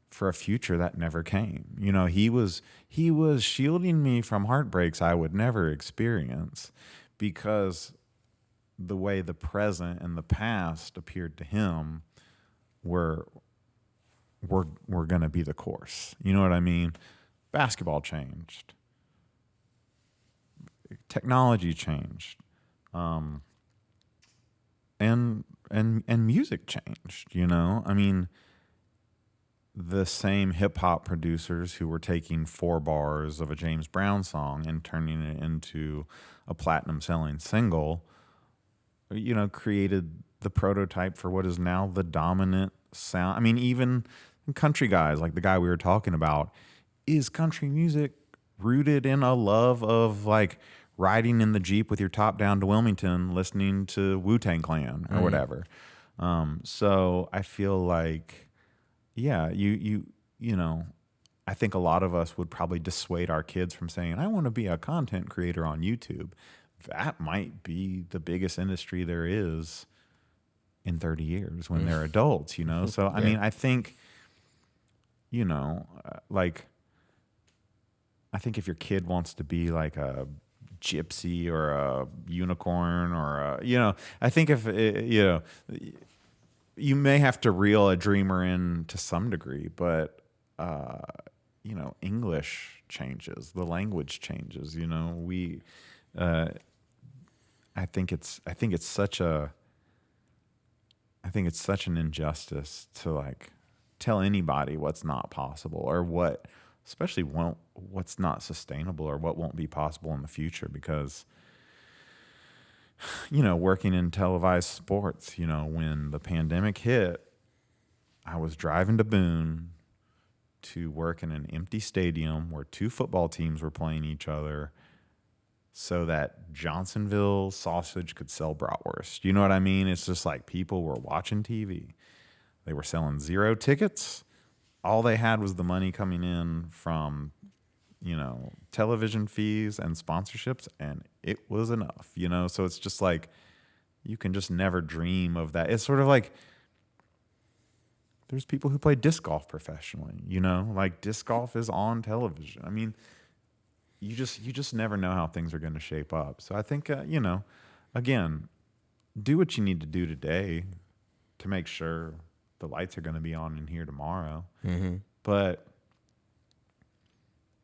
for a future that never came. You know, he was shielding me from heartbreaks I would never experience, because the way the present and the past appeared to him were going to be the course. You know what I mean? Basketball changed. Technology changed. And music changed, you know? I mean, the same hip hop producers who were taking 4 bars of a James Brown song and turning it into a platinum selling single, you know, created the prototype for what is now the dominant sound. I mean, even country guys, like the guy we were talking about, is country music rooted in a love of like riding in the Jeep with your top down to Wilmington, listening to Wu-Tang Clan or whatever. So I feel like, yeah, you know, I think a lot of us would probably dissuade our kids from saying, "I want to be a content creator on YouTube." That might be the biggest industry there is in 30 years when they're adults, you know? So, I mean, I think, you know, like, I think if your kid wants to be like a gypsy or a unicorn or a, you know, I think if, you know, you may have to reel a dreamer in to some degree, but, you know, English changes, the language changes, you know, I think it's such an injustice to like tell anybody what's not possible or what, especially what's not sustainable or what won't be possible in the future, because, you know, working in televised sports, you know, when the pandemic hit, I was driving to Boone to work in an empty stadium where 2 football teams were playing each other so that Johnsonville Sausage could sell bratwurst. You know what I mean? It's just like people were watching TV. They were selling 0 tickets. All they had was the money coming in from, you know, television fees and sponsorships, and it was enough, you know? So it's just like, you can just never dream of that. It's sort of like, there's people who play disc golf professionally, you know? Like, disc golf is on television. I mean, you just never know how things are going to shape up. So I think, you know, again, do what you need to do today to make sure the lights are going to be on in here tomorrow. Mm-hmm. But,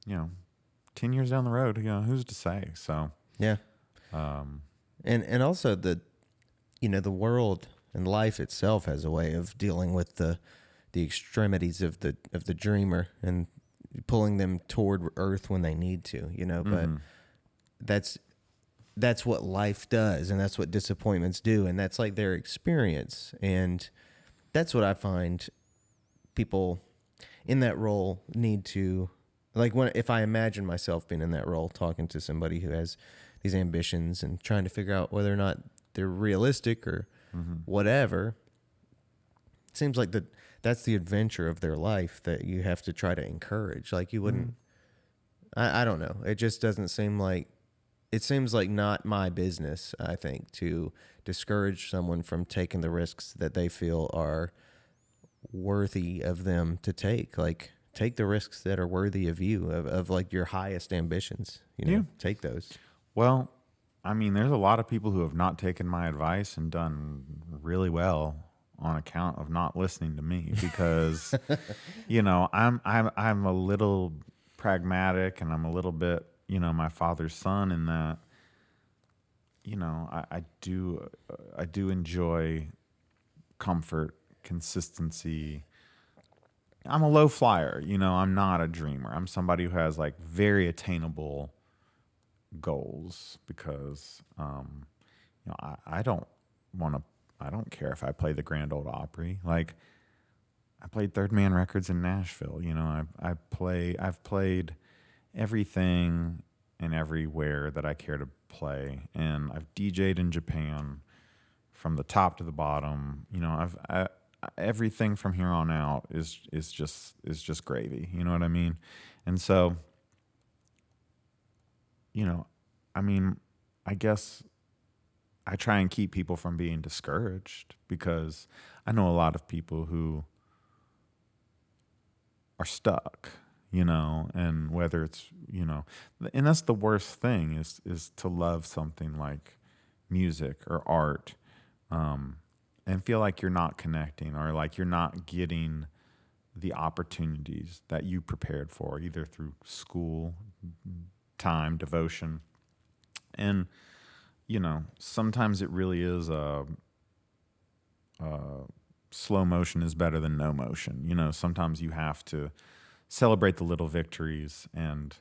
10 years down the road, who's to say? So, Yeah. um, And also the world and life itself has a way of dealing with the extremities of the dreamer and pulling them toward earth when they need to, but that's what life does, and that's what disappointments do, and that's like their experience. And that's what I find people in that role need to, like, if I imagine myself being in that role, talking to somebody who has these ambitions and trying to figure out whether or not they're realistic or whatever. It seems like that's the adventure of their life that you have to try to encourage. Like, you wouldn't, I don't know. It just doesn't seem like, it seems like not my business, I think, to discourage someone from taking the risks that they feel are worthy of them to take. Like, take the risks that are worthy of you, of like your highest ambitions, take those. well, I mean, there's a lot of people who have not taken my advice and done really well on account of not listening to me because, I'm a little pragmatic and I'm a little bit, my father's son in that, I do enjoy comfort, consistency. I'm a low flyer, I'm not a dreamer. I'm somebody who has like very attainable goals because, I don't want to, I don't care if I play the Grand Ole Opry. Like, I played Third Man Records in Nashville. I've played everything and everywhere that I care to play, and I've DJ'd in Japan from the top to the bottom. Everything from here on out is just gravy. You know what I mean? And so, I guess I try and keep people from being discouraged because I know a lot of people who are stuck, and whether it's, and that's the worst thing is to love something like music or art, and feel like you're not connecting or like you're not getting the opportunities that you prepared for, either through school, time, devotion. And, sometimes it really is slow motion is better than no motion. Sometimes you have to celebrate the little victories. And,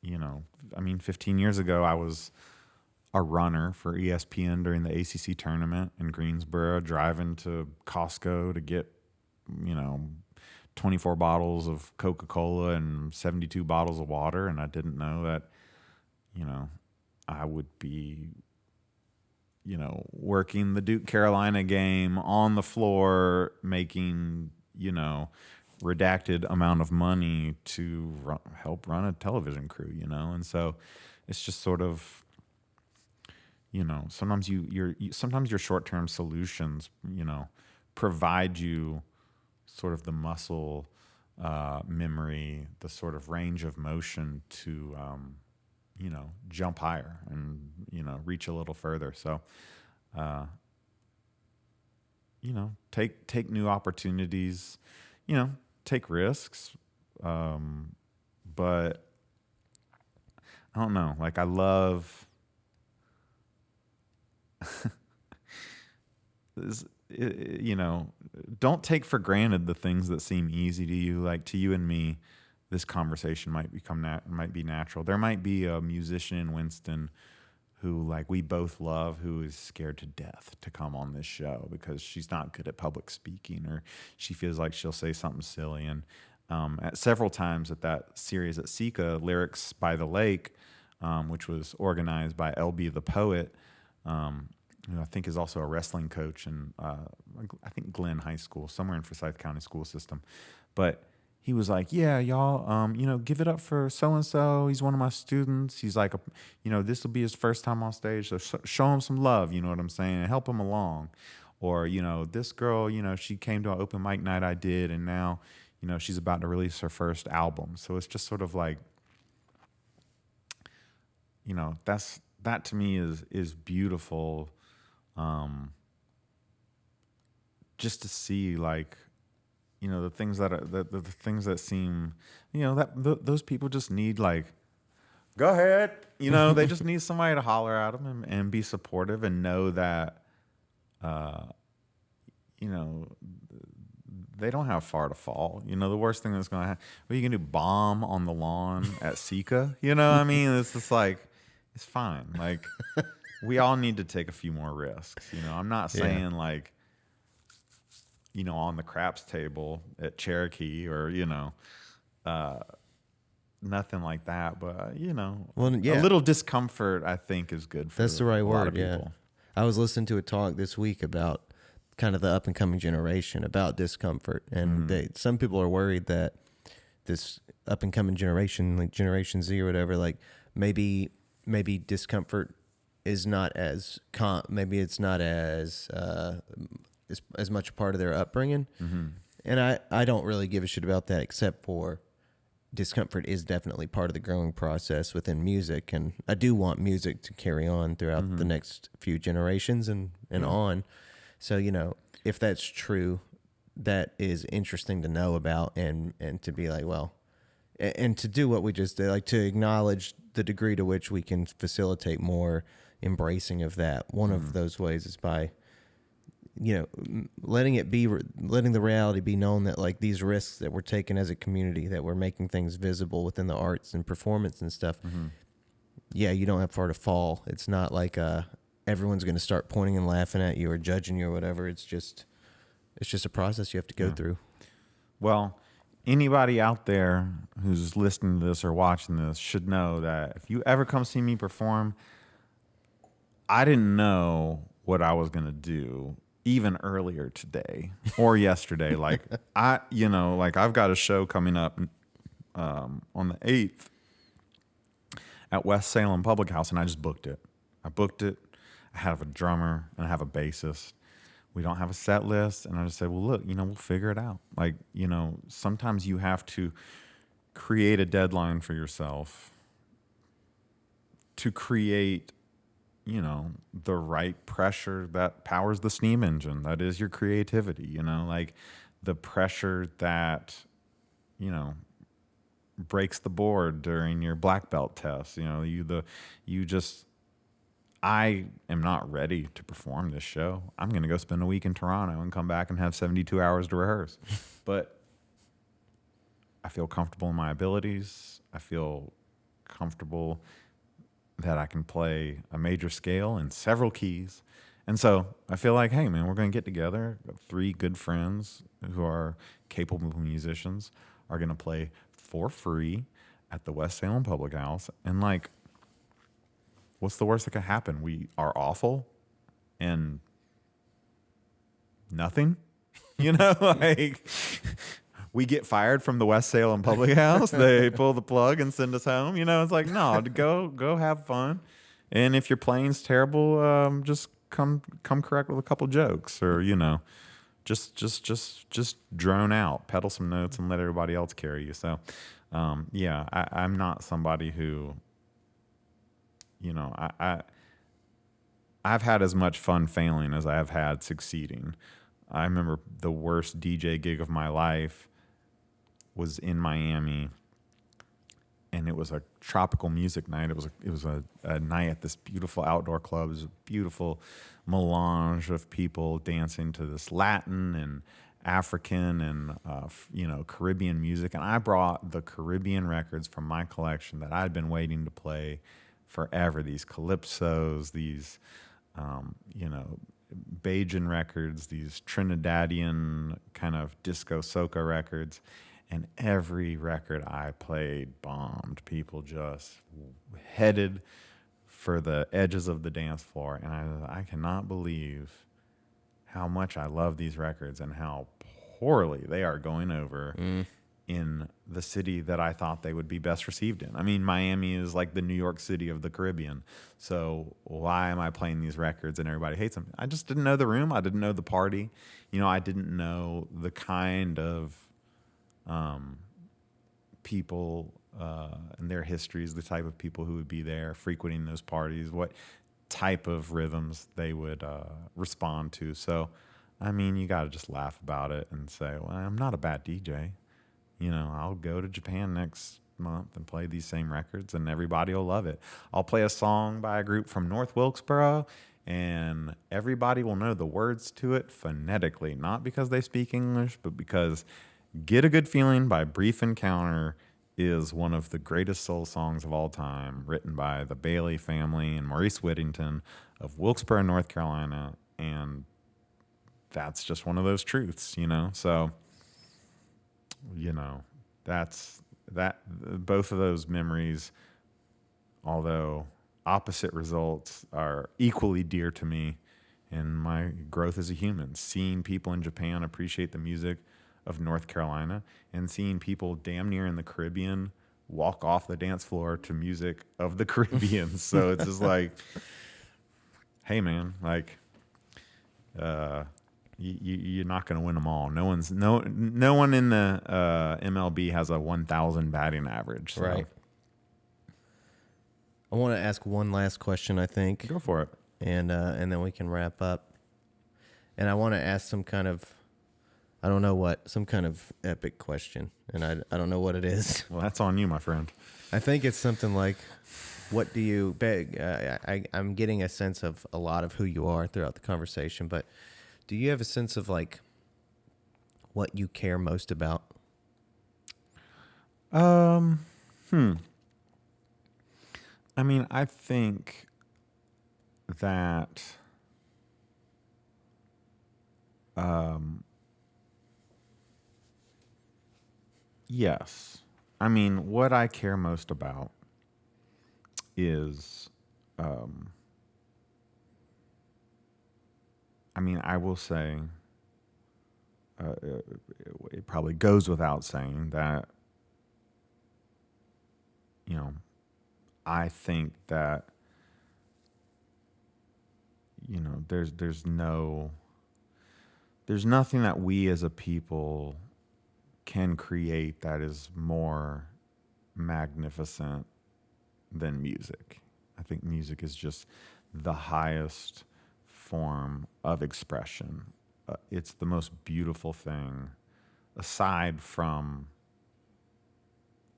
15 years ago, I was a runner for ESPN during the ACC tournament in Greensboro, driving to Costco to get, 24 bottles of Coca-Cola and 72 bottles of water. And I didn't know that, I would be, working the Duke Carolina game on the floor, making, redacted amount of money to help run a television crew, and so it's just sort of, sometimes sometimes your short-term solutions, provide you sort of the muscle memory, the sort of range of motion to, jump higher and, reach a little further. So, take new opportunities, take risks. But I don't know, like I love this, don't take for granted the things that seem easy to you. Like to you and me, this conversation might might be natural. There might be a musician in Winston who like we both love, who is scared to death to come on this show because she's not good at public speaking or she feels like she'll say something silly. And at several times at that series at Sika, Lyrics by the Lake, which was organized by LB the Poet, who I think is also a wrestling coach in, I think Glenn High School, somewhere in Forsyth County school system. But he was like, yeah, y'all, give it up for so-and-so. He's one of my students. He's like, this will be his first time on stage. So show him some love, you know what I'm saying, and help him along. Or, this girl, she came to an open mic night I did, and now, she's about to release her first album. So it's just sort of like, that to me is beautiful. just to see like, the things that are the things that seem, those people just need like, go ahead. They just need somebody to holler at them and be supportive and know that, you know, they don't have far to fall. The worst thing that's going to happen, well, you can do bomb on the lawn at Sika. What I mean? It's just like, it's fine. Like, we all need to take a few more risks. I'm not saying like, on the craps table at Cherokee or, nothing like that. But, Well, a little discomfort, I think, is good for that's the right a lot word. of people. I was listening to a talk this week about kind of the up and coming generation about discomfort. And some people are worried that this up and coming generation, like Generation Z or whatever, like maybe discomfort is not as maybe it's not as much a part of their upbringing. And I don't really give a shit about that, except for discomfort is definitely part of the growing process within music. And I do want music to carry on throughout the next few generations and on. So, if that's true, that is interesting to know about and to be like, well, and to do what we just did, like to acknowledge the degree to which we can facilitate more embracing of that. One of those ways is by, letting the reality be known that like these risks that we're taking as a community, that we're making things visible within the arts and performance and stuff. Yeah, you don't have far to fall. It's not like everyone's going to start pointing and laughing at you or judging you or whatever. It's just a process you have to go through. Well, anybody out there who's listening to this or watching this should know that if you ever come see me perform, I didn't know what I was going to do even earlier today or yesterday. Like I've got a show coming up on the 8th at West Salem Public House, and I just booked it. I have a drummer and I have a bassist. We don't have a set list. And I just said, well, look, we'll figure it out. Like, sometimes you have to create a deadline for yourself to create, the right pressure that powers the steam engine. That is your creativity, like the pressure that, breaks the board during your black belt test. I am not ready to perform this show. I'm going to go spend a week in Toronto and come back and have 72 hours to rehearse. But I feel comfortable in my abilities. I feel comfortable that I can play a major scale in several keys. And so I feel like, hey, man, we're going to get together. 3 good friends who are capable musicians are going to play for free at the West Salem Public House. And like, what's the worst that could happen? We are awful and nothing, like we get fired from the West Salem Public House. They pull the plug and send us home. It's like, no, go have fun. And if your playing's terrible, just come correct with a couple jokes or, just drone out, pedal some notes and let everybody else carry you. So, I'm not somebody who, I've had as much fun failing as I have had succeeding. I remember the worst DJ gig of my life was in Miami, and it was a tropical music night. It was a night at this beautiful outdoor club. It was a beautiful melange of people dancing to this Latin and African and Caribbean music. And I brought the Caribbean records from my collection that I'd been waiting to play forever. These calypsos, these Bajan records, these Trinidadian kind of disco soca records. And every record I played bombed. People just headed for the edges of the dance floor. And I cannot believe how much I love these records and how poorly they are going over in the city that I thought they would be best received in. I mean, Miami is like the New York City of the Caribbean. So why am I playing these records and everybody hates them? I just didn't know the room. I didn't know the party. I didn't know the kind of people and their histories, the type of people who would be there frequenting those parties, what type of rhythms they would respond to. So I mean, you got to just laugh about it and say, well, I'm not a bad DJ. You know, I'll go to Japan next month and play these same records and everybody will love it. I'll play a song by a group from North Wilkesboro and everybody will know the words to it phonetically, not because they speak English, but because Get a Good Feeling by Brief Encounter is one of the greatest soul songs of all time, written by the Bailey family and Maurice Whittington of Wilkesboro, North Carolina. And that's just one of those truths, you know? So, you know, that's that. Both of those memories, although opposite results, are equally dear to me in my growth as a human. Seeing people in Japan appreciate the music of North Carolina and seeing people damn near in the Caribbean walk off the dance floor to music of the Caribbean. So it's just like, hey man, like, you're not going to win them all. No one in the MLB has a 1,000 batting average. So. Right. I want to ask one last question, I think. Go for it. And then we can wrap up. And I want to ask some kind of, I don't know what, some kind of epic question. And I don't know what it is. Well, that's on you, my friend. I think it's something like, what do you beg? I'm getting a sense of a lot of who you are throughout the conversation, but do you have a sense of like what you care most about? I mean, I think that yes. I mean, what I care most about is I mean, I will say it probably goes without saying that, you know, I think that, you know, there's nothing that we as a people can create that is more magnificent than music. I think music is just the highest form of expression. It's the most beautiful thing aside from,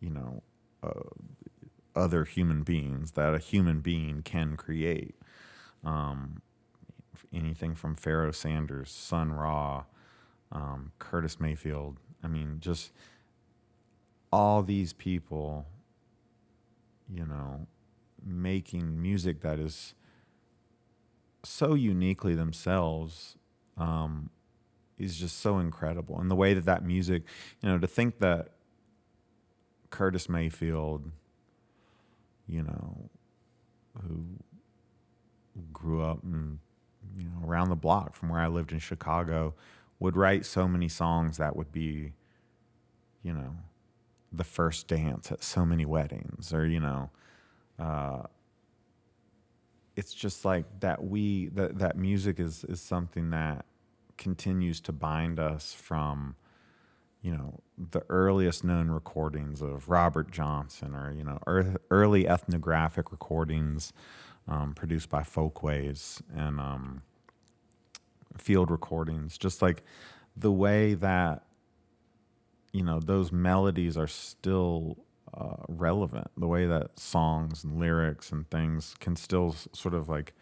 you know, other human beings that a human being can create. Anything from Pharoah Sanders, Sun Ra, Curtis Mayfield. I mean, just all these people, you know, making music that is so uniquely themselves is just so incredible. And the way that that music, you know, to think that Curtis Mayfield, you know, who grew up in, you know, around the block from where I lived in Chicago, would write so many songs that would be, you know, the first dance at so many weddings, or, you know, it's just like that that music is something that continues to bind us from, you know, the earliest known recordings of Robert Johnson, or, you know, early ethnographic recordings produced by Folkways, and field recordings, just like the way that, you know, those melodies are still relevant, the way that songs and lyrics and things can still sort of like,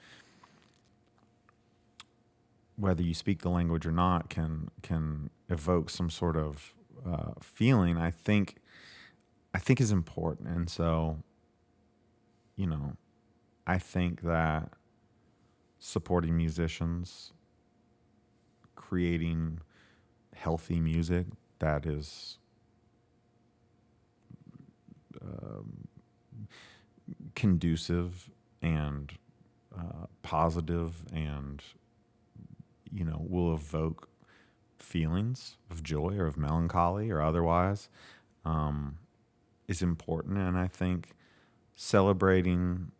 whether you speak the language or not, can evoke some sort of feeling, I think is important. And so, you know, I think that supporting musicians, creating healthy music that is conducive and positive, and, you know, will evoke feelings of joy or of melancholy or otherwise, is important. And I think celebrating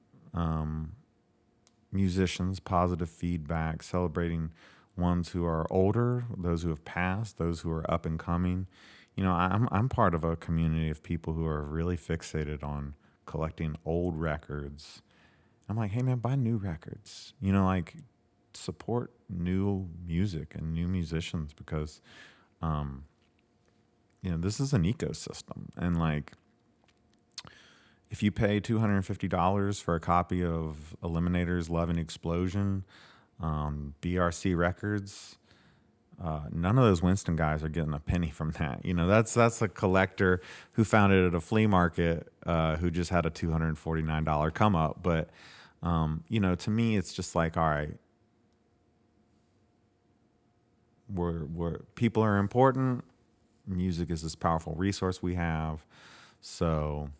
musicians, positive feedback, celebrating ones who are older, those who have passed, those who are up and coming. You know, I'm part of a community of people who are really fixated on collecting old records. I'm like, hey man, buy new records. You know, like, support new music and new musicians because, um, this is an ecosystem. And like, if you pay $250 for a copy of Eliminator's Love and Explosion, BRC Records, none of those Winston guys are getting a penny from that. That's a collector who found it at a flea market, who just had a $249 come up. But, to me, it's just like, all right, we're people are important. Music is this powerful resource we have. So,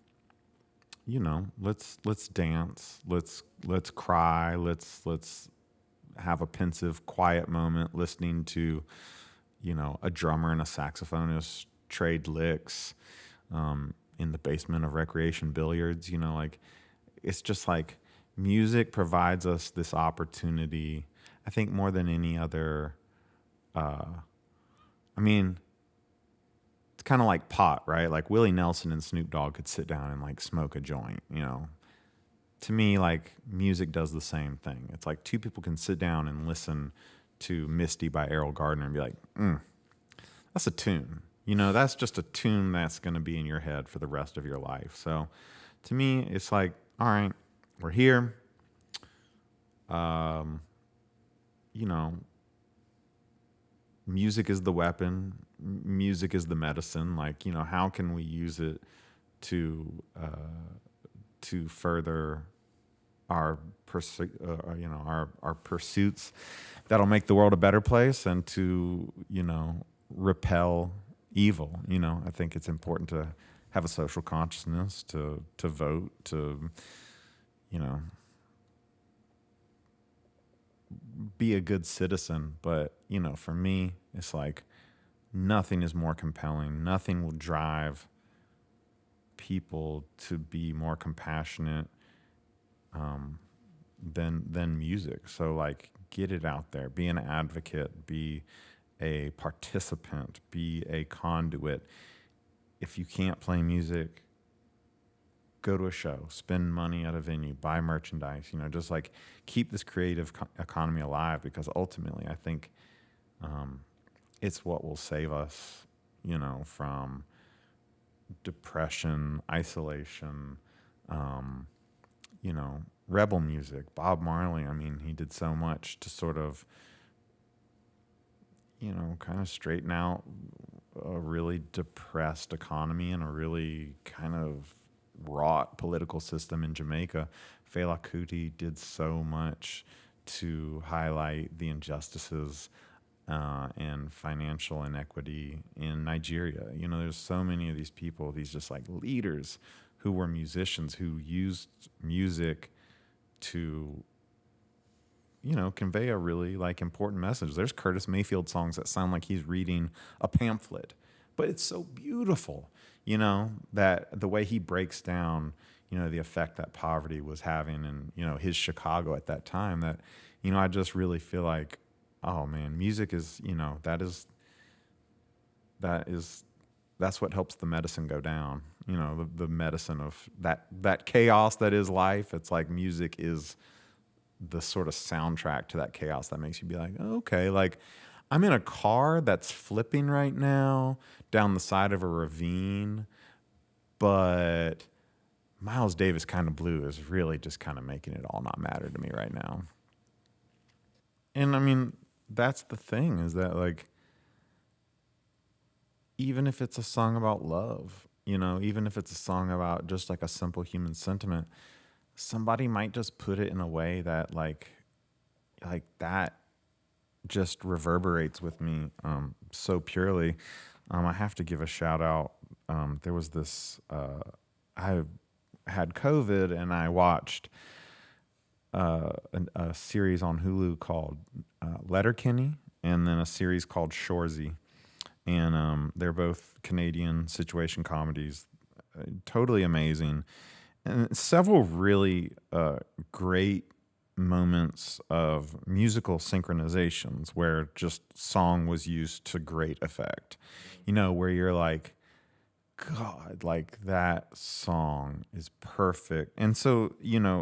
let's dance, let's cry, let's have a pensive, quiet moment listening to, a drummer and a saxophonist trade licks, in the basement of Recreation Billiards. Like, it's just like music provides us this opportunity, I think, more than any other. I mean, it's kind of like pot, right? Like Willie Nelson and Snoop Dogg could sit down and like smoke a joint. To me, like, music does the same thing. It's like two people can sit down and listen to Misty by Errol Gardner and be like, that's a tune. That's just a tune that's going to be in your head for the rest of your life. So to me, it's like, all right, we're here. Music is the weapon. Music is the medicine. Like, how can we use it to further our our pursuits that'll make the world a better place, and to repel evil. I think it's important to have a social consciousness, to vote, to be a good citizen. But for me, it's like nothing is more compelling. Nothing will drive people to be more compassionate than music. So like, get it out there, be an advocate, be a participant, be a conduit. If you can't play music, go to a show, spend money at a venue, buy merchandise, just like keep this creative economy alive, because ultimately I think it's what will save us, from depression, isolation, rebel music. Bob Marley, I mean, he did so much to sort of, kind of straighten out a really depressed economy and a really kind of wrought political system in Jamaica. Fela Kuti did so much to highlight the injustices and financial inequity in Nigeria. There's so many of these people, these just like leaders who were musicians, who used music to, convey a really like important message. There's Curtis Mayfield songs that sound like he's reading a pamphlet, but it's so beautiful, that the way he breaks down, the effect that poverty was having in, his Chicago at that time, that, I just really feel like, oh man, music is, that's what helps the medicine go down. The medicine of that chaos that is life. It's like music is the sort of soundtrack to that chaos that makes you be like, oh, okay, like I'm in a car that's flipping right now down the side of a ravine, but Miles Davis Kind of Blue is really just kind of making it all not matter to me right now. And I mean, that's the thing, is that like, even if it's a song about love, even if it's a song about just like a simple human sentiment, somebody might just put it in a way that like that just reverberates with me so purely. I have to give a shout out. There was this, I had COVID and I watched a series on Hulu called Letterkenny, and then a series called Shoresy. And they're both Canadian situation comedies, totally amazing. And several really great moments of musical synchronizations where just song was used to great effect. Where you're like, God, like that song is perfect. And so,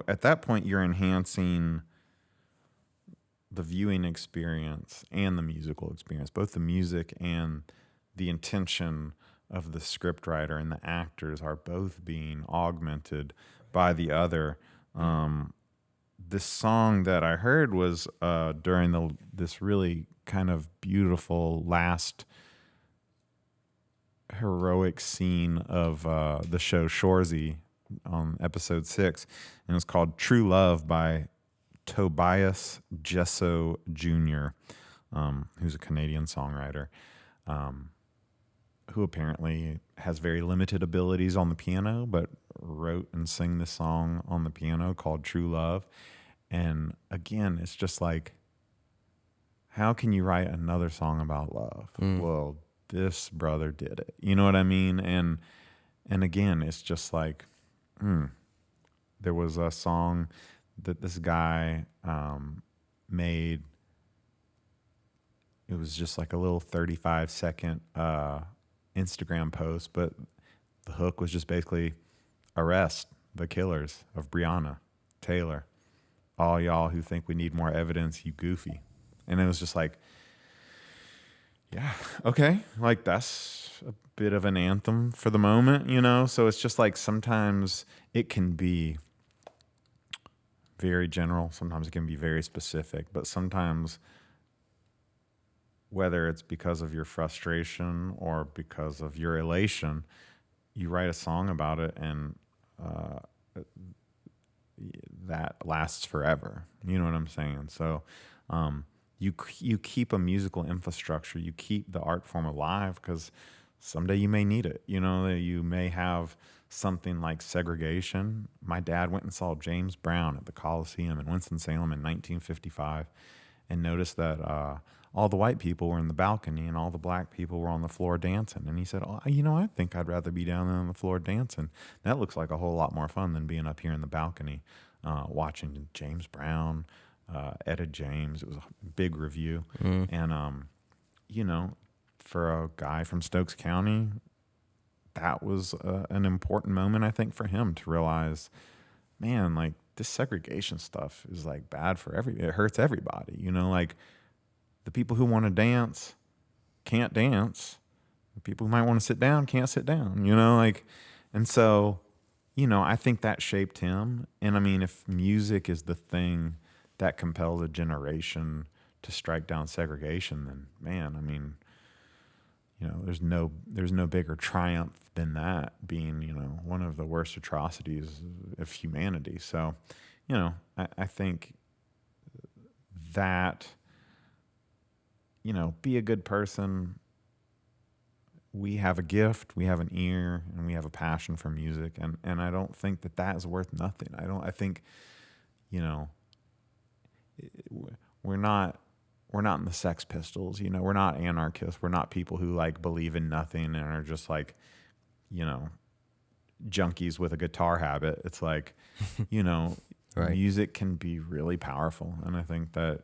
at that point, you're enhancing the viewing experience and the musical experience, both the music and the intention of the scriptwriter and the actors are both being augmented by the other. This song that I heard was during this really kind of beautiful last heroic scene of the show Shoresy on episode 6, and it was called "True Love" by Tobias Jesso Jr., who's a Canadian songwriter, who apparently has very limited abilities on the piano, but wrote and sang this song on the piano called "True Love." And again, it's just like, how can you write another song about love? Well, this brother did it. You know what I mean? And again, it's just like, there was a song that this guy made. It was just like a little 35-second Instagram post, but the hook was just basically, "Arrest the killers of Breonna Taylor. All y'all who think we need more evidence, you goofy." And it was just like, yeah, okay. Like, that's a bit of an anthem for the moment, you know? So it's just like, sometimes it can be very general. Sometimes it can be very specific, but sometimes, whether it's because of your frustration or because of your elation, you write a song about it, and that lasts forever. You know what I'm saying? So you keep a musical infrastructure, you keep the art form alive, because someday you may need it. You know, you may have something like segregation. My dad went and saw James Brown at the Coliseum in Winston-Salem in 1955 and noticed that all the white people were in the balcony and all the black people were on the floor dancing. And he said, "Oh, you know, I think I'd rather be down there on the floor dancing. That looks like a whole lot more fun than being up here in the balcony watching James Brown, Etta James." It was a big review. And, you know, for a guy from Stokes County, that was an important moment, I think, for him to realize, man, like, this segregation stuff is like bad for it hurts everybody. You know, like, the people who want to dance can't dance. The people who might want to sit down can't sit down, you know, like, and so, you know, I think that shaped him. And I mean, if music is the thing that compels a generation to strike down segregation, then, man, I mean, you know, there's no bigger triumph than that being, you know, one of the worst atrocities of humanity. So, you know, I think that, you know, be a good person. We have a gift, we have an ear, and we have a passion for music. And I don't think that is worth nothing. I think, you know, we're not in the Sex Pistols, you know, we're not anarchists. We're not people who like believe in nothing and are just like, you know, junkies with a guitar habit. It's like, you know, right. Music can be really powerful. And I think that,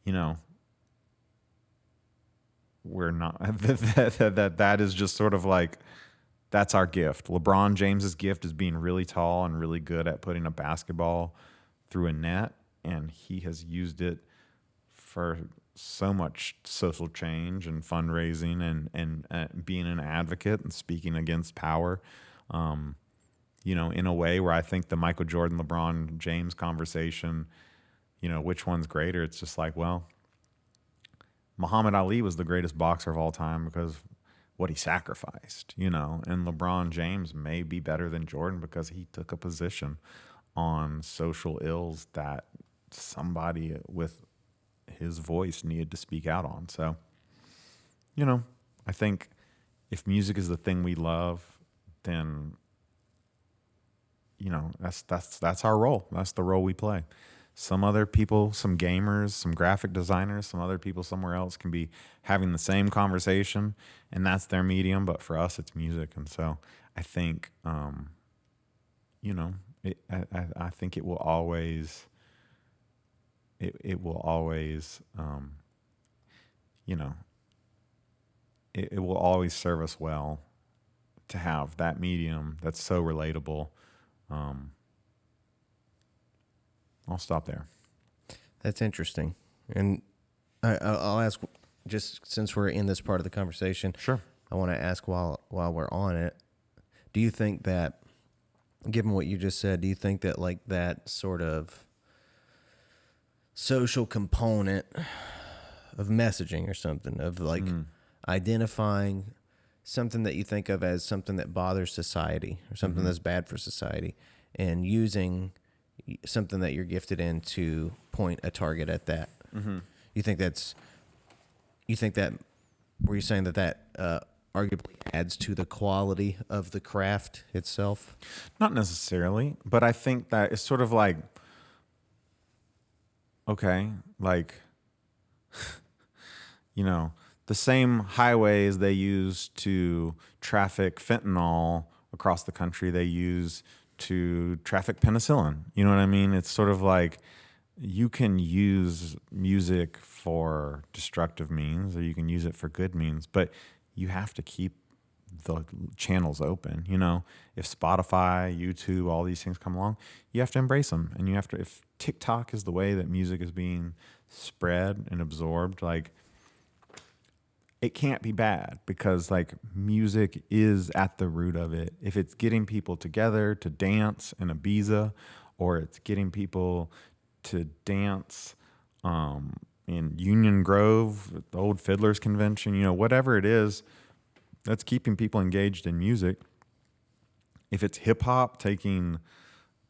you know, we're not, that is just sort of like, that's our gift. LeBron James's gift is being really tall and really good at putting a basketball through a net. And he has used it for so much social change and fundraising and being an advocate and speaking against power, you know, in a way where I think the Michael Jordan, LeBron James conversation, you know, which one's greater? It's just like, well, Muhammad Ali was the greatest boxer of all time because what he sacrificed, you know, and LeBron James may be better than Jordan because he took a position on social ills that somebody with his voice needed to speak out on. So, you know, I think if music is the thing we love, then, you know, that's our role. That's the role we play. Some other people, some gamers, some graphic designers, some other people somewhere else can be having the same conversation, and that's their medium. But for us, it's music. And so I think, you know, I think it will always, it will always, you know, it will always serve us well to have that medium that's so relatable. I'll stop there. That's interesting. And I'll ask, just since we're in this part of the conversation, Sure. I want to ask while we're on it, do you think that, given what you just said, do you think that like that sort of social component of messaging or something, of like identifying something that you think of as something that bothers society or something that's bad for society, and using something that you're gifted in to point a target at that? You think that's, you think that, were you saying that arguably adds to the quality of the craft itself? Not necessarily, but I think that it's sort of like, okay, like, you know, the same highways they use to traffic fentanyl across the country, they use to traffic penicillin. You know what I mean? It's sort of like you can use music for destructive means or you can use it for good means, but you have to keep the channels open. You know, if Spotify, YouTube, all these things come along, you have to embrace them. And you have to, if TikTok is the way that music is being spread and absorbed, like, it can't be bad because like music is at the root of it. If it's getting people together to dance in Ibiza, or it's getting people to dance in Union Grove, the old Fiddlers Convention, you know, whatever it is that's keeping people engaged in music. If it's hip hop taking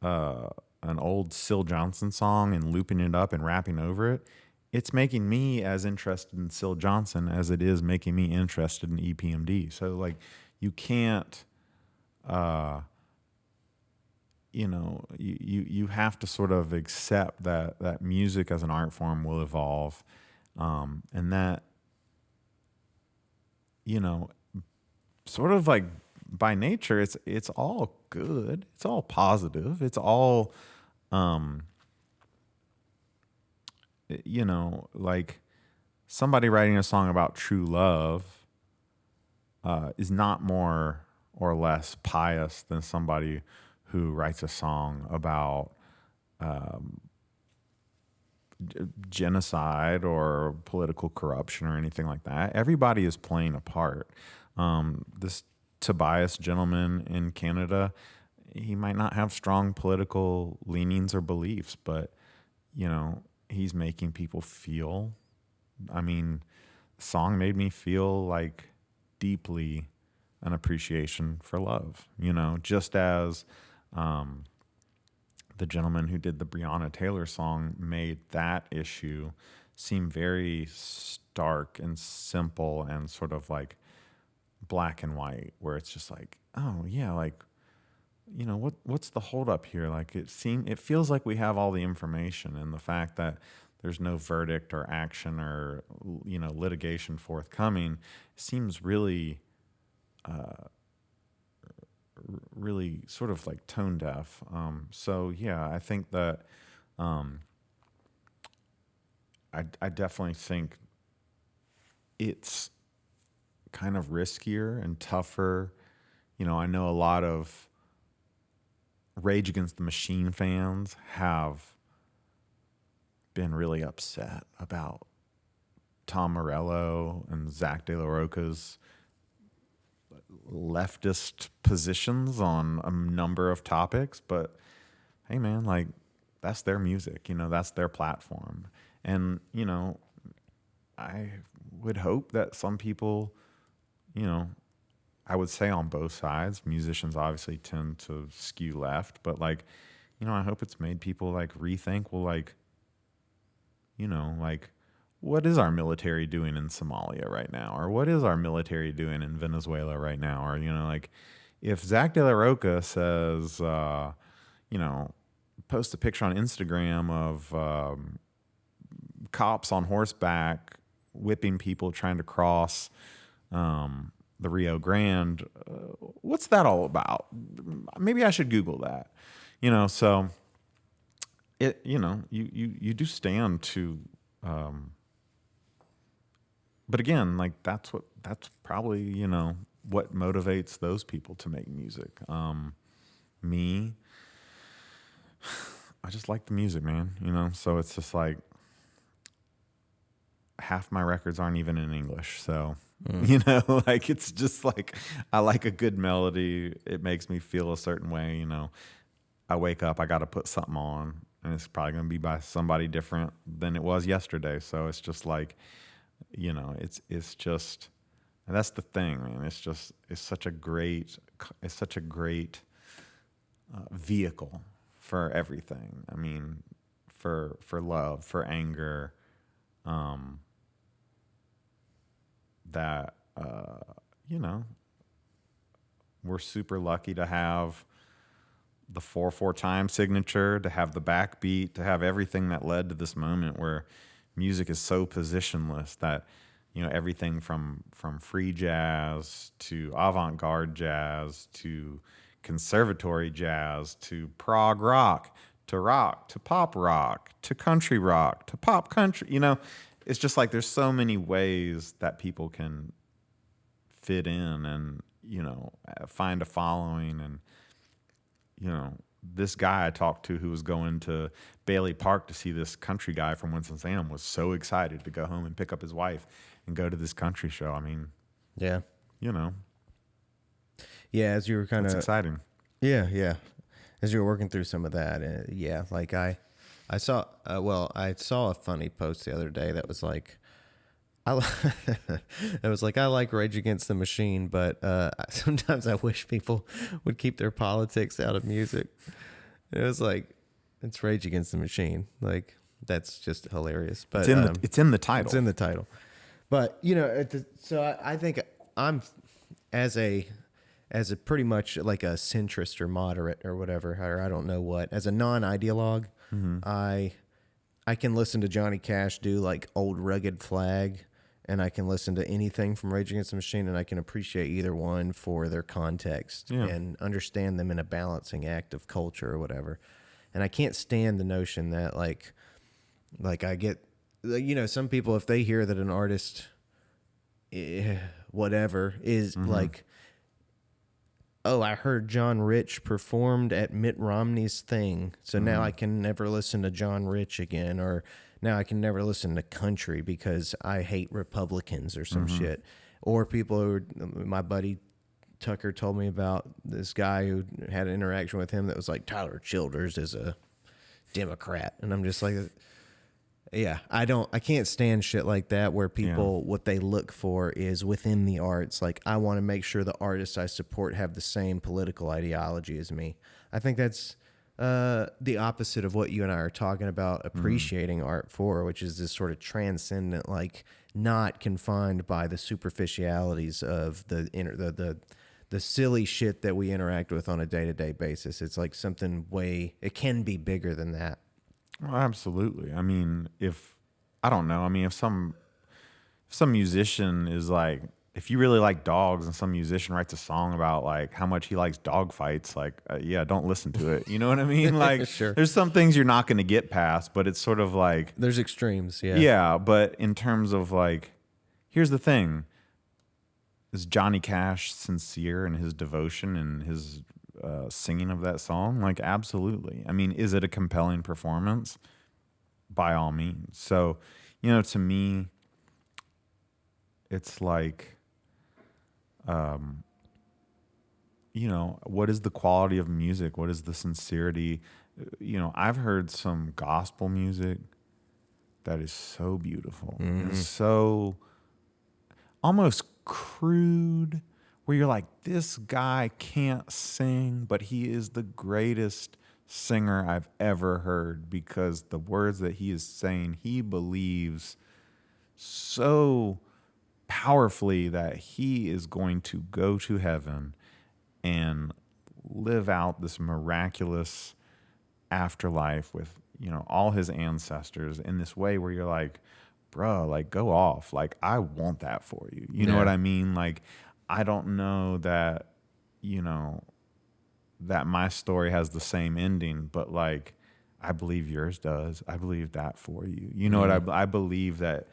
an old Syl Johnson song and looping it up and rapping over it, it's making me as interested in Syl Johnson as it is making me interested in EPMD. So like, you can't, you know, you have to sort of accept that music as an art form will evolve, and that, you know, sort of like by nature, it's all good, it's all positive, it's all, you know, like somebody writing a song about true love is not more or less pious than somebody who writes a song about genocide or political corruption or anything like that. Everybody is playing a part. This Tobias gentleman in Canada, he might not have strong political leanings or beliefs, but, you know, he's making people feel. I mean, the song made me feel like deeply an appreciation for love, you know, just as the gentleman who did the Breonna Taylor song made that issue seem very stark and simple and sort of like black and white, where it's just like, oh yeah, like, you know, what's the holdup here? Like, it feels like we have all the information, and the fact that there's no verdict or action or, you know, litigation forthcoming seems really really sort of like tone deaf. So yeah, I think that I definitely think it's kind of riskier and tougher. You know, I know a lot of Rage Against the Machine fans have been really upset about Tom Morello and Zach De La Rocha's leftist positions on a number of topics, but hey man, like, that's their music, you know, that's their platform. And, you know, I would hope that some people, you know, I would say on both sides, musicians obviously tend to skew left, but like, you know, I hope it's made people like rethink, well, like, you know, like, what is our military doing in Somalia right now? Or what is our military doing in Venezuela right now? Or, you know, like, if Zach De La Rocha says, you know, post a picture on Instagram of cops on horseback whipping people trying to cross the Rio Grande, what's that all about? Maybe I should Google that, you know. So it, you know, you do stand to, but again, like, that's probably, you know, what motivates those people to make music. Me, I just like the music, man. So it's just like half my records aren't even in English. So, like it's just like I like a good melody. It makes me feel a certain way. I wake up, I got to put something on, and it's probably going to be by somebody different than it was yesterday. So it's just like, it's just, and that's the thing, man. It's such a great vehicle for everything. I mean, for love, for anger, that we're super lucky to have the 4/4 time signature, to have the backbeat, to have everything that led to this moment where music is so positionless that everything from free jazz to avant-garde jazz to conservatory jazz to prog rock to pop rock to country rock to pop country. It's just like there's so many ways that people can fit in and find a following. And this guy I talked to who was going to Bailey Park to see this country guy from Winston-Salem was so excited to go home and pick up his wife and go to this country show. I mean, Yeah. Yeah, as you were kind it's of exciting. Yeah. As you were working through some of that, like I saw I saw a funny post the other day that was like it was like, I like Rage Against the Machine, but sometimes I wish people would keep their politics out of music. It was like, it's Rage Against the Machine. Like, that's just hilarious. But It's in the title. It's in the title. But so I think I'm as a pretty much like a centrist or moderate or whatever, or I don't know what, as a non-ideologue, I can listen to Johnny Cash do like Old Rugged Flag, and I can listen to anything from Rage Against the Machine, and I can appreciate either one for their context and understand them in a balancing act of culture or whatever. And I can't stand the notion that like I get, some people, if they hear that an artist, whatever, is like, oh, I heard John Rich performed at Mitt Romney's thing, so now I can never listen to John Rich again, or now I can never listen to country because I hate Republicans or some shit. Or people who, my buddy Tucker told me about this guy who had an interaction with him that was like, Tyler Childers is a Democrat. And I'm just like, yeah, I can't stand shit like that where people, what they look for is within the arts. Like, I want to make sure the artists I support have the same political ideology as me. I think that's the opposite of what you and I are talking about appreciating art for, which is this sort of transcendent, like not confined by the superficialities of the silly shit that we interact with on a day-to-day basis. It's like something it can be bigger than that. Well, absolutely. I mean, if some musician is like, if you really like dogs and some musician writes a song about like how much he likes dog fights, like, don't listen to it. You know what I mean? Like, Sure. There's some things you're not going to get past, but it's sort of like, there's extremes. Yeah. Yeah. But in terms of like, here's the thing. Is Johnny Cash sincere in his devotion and his singing of that song? Like, absolutely. I mean, is it a compelling performance? By all means. So, to me, it's like, what is the quality of music? What is the sincerity? I've heard some gospel music that is so beautiful. It's so almost crude, where you're like, this guy can't sing, but he is the greatest singer I've ever heard, because the words that he is saying, he believes so powerfully that he is going to go to heaven and live out this miraculous afterlife with, all his ancestors in this way where you're like, bro, like, go off. Like, I want that for you. You know what I mean? Like, I don't know that, that my story has the same ending, but like, I believe yours does. I believe that for you. You know what I believe that,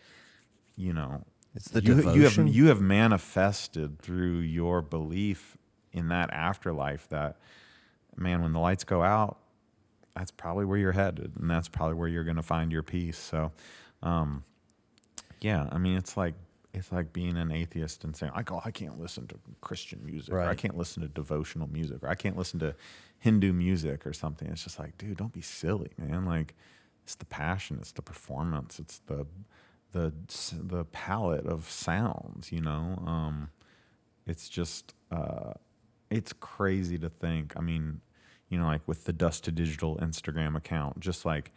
It's the devotion. You have manifested through your belief in that afterlife that, man, when the lights go out, that's probably where you're headed, and that's probably where you're going to find your peace. So, yeah, I mean, it's like being an atheist and saying, like, oh, I can't listen to Christian music, or I Right. can't listen to devotional music, or I can't listen to Hindu music or something. It's just like, dude, don't be silly, man. Like, it's the passion, it's the performance, it's the palette of sounds, you know. It's just it's crazy to think. I mean, you know, like with the Dust to Digital Instagram account, just like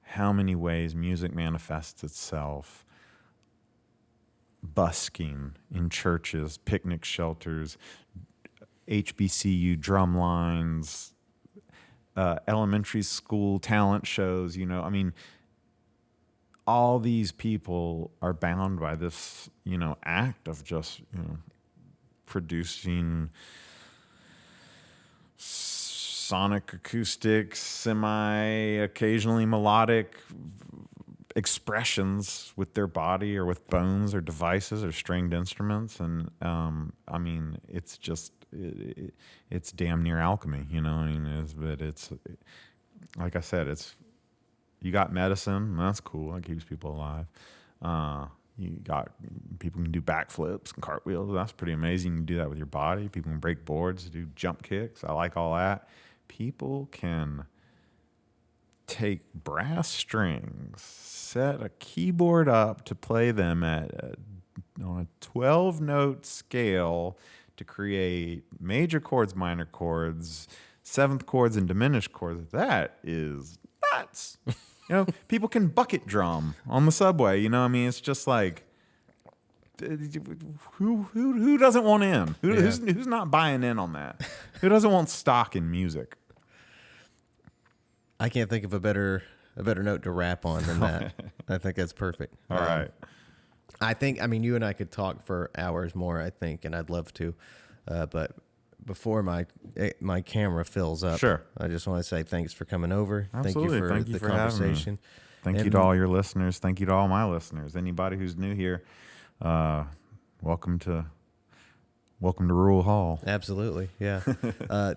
how many ways music manifests itself. Busking in churches, picnic shelters, HBCU drum lines, elementary school talent shows, you know. I mean, all these people are bound by this, you know, act of just, you know, producing sonic, acoustic, occasionally melodic expressions with their body or with bones or devices or stringed instruments. And I mean, it's just it's damn near alchemy, you know. I mean, but it's like I said, it's you got medicine, that's cool, that keeps people alive. You got people can do backflips and cartwheels, that's pretty amazing. You can do that with your body. People can break boards, do jump kicks, I like all that. People can take brass strings, set a keyboard up to play them on a 12-note scale to create major chords, minor chords, seventh chords, and diminished chords. That is nuts. You know, people can bucket drum on the subway. You know, I mean, it's just like, who doesn't want in? Who's not buying in on that? Who doesn't want stock in music? I can't think of a better note to wrap on than that. I think that's perfect. All right. I mean, you and I could talk for hours more, I think, and I'd love to. But before my camera fills up, Sure. I just want to say thanks for coming over. Absolutely. Thank you for the conversation. Thank you to all your listeners. Thank you to all my listeners. Anybody who's new here, welcome to Rural Hall. Absolutely, yeah.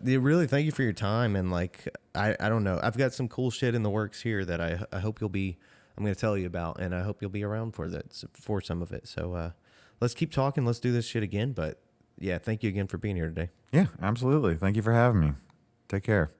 Really, thank you for your time. And like, I don't know, I've got some cool shit in the works here that I hope I'm going to tell you about, and I hope you'll be around for some of it. So let's keep talking. Let's do this shit again. But yeah, thank you again for being here today. Yeah, absolutely. Thank you for having me. Take care.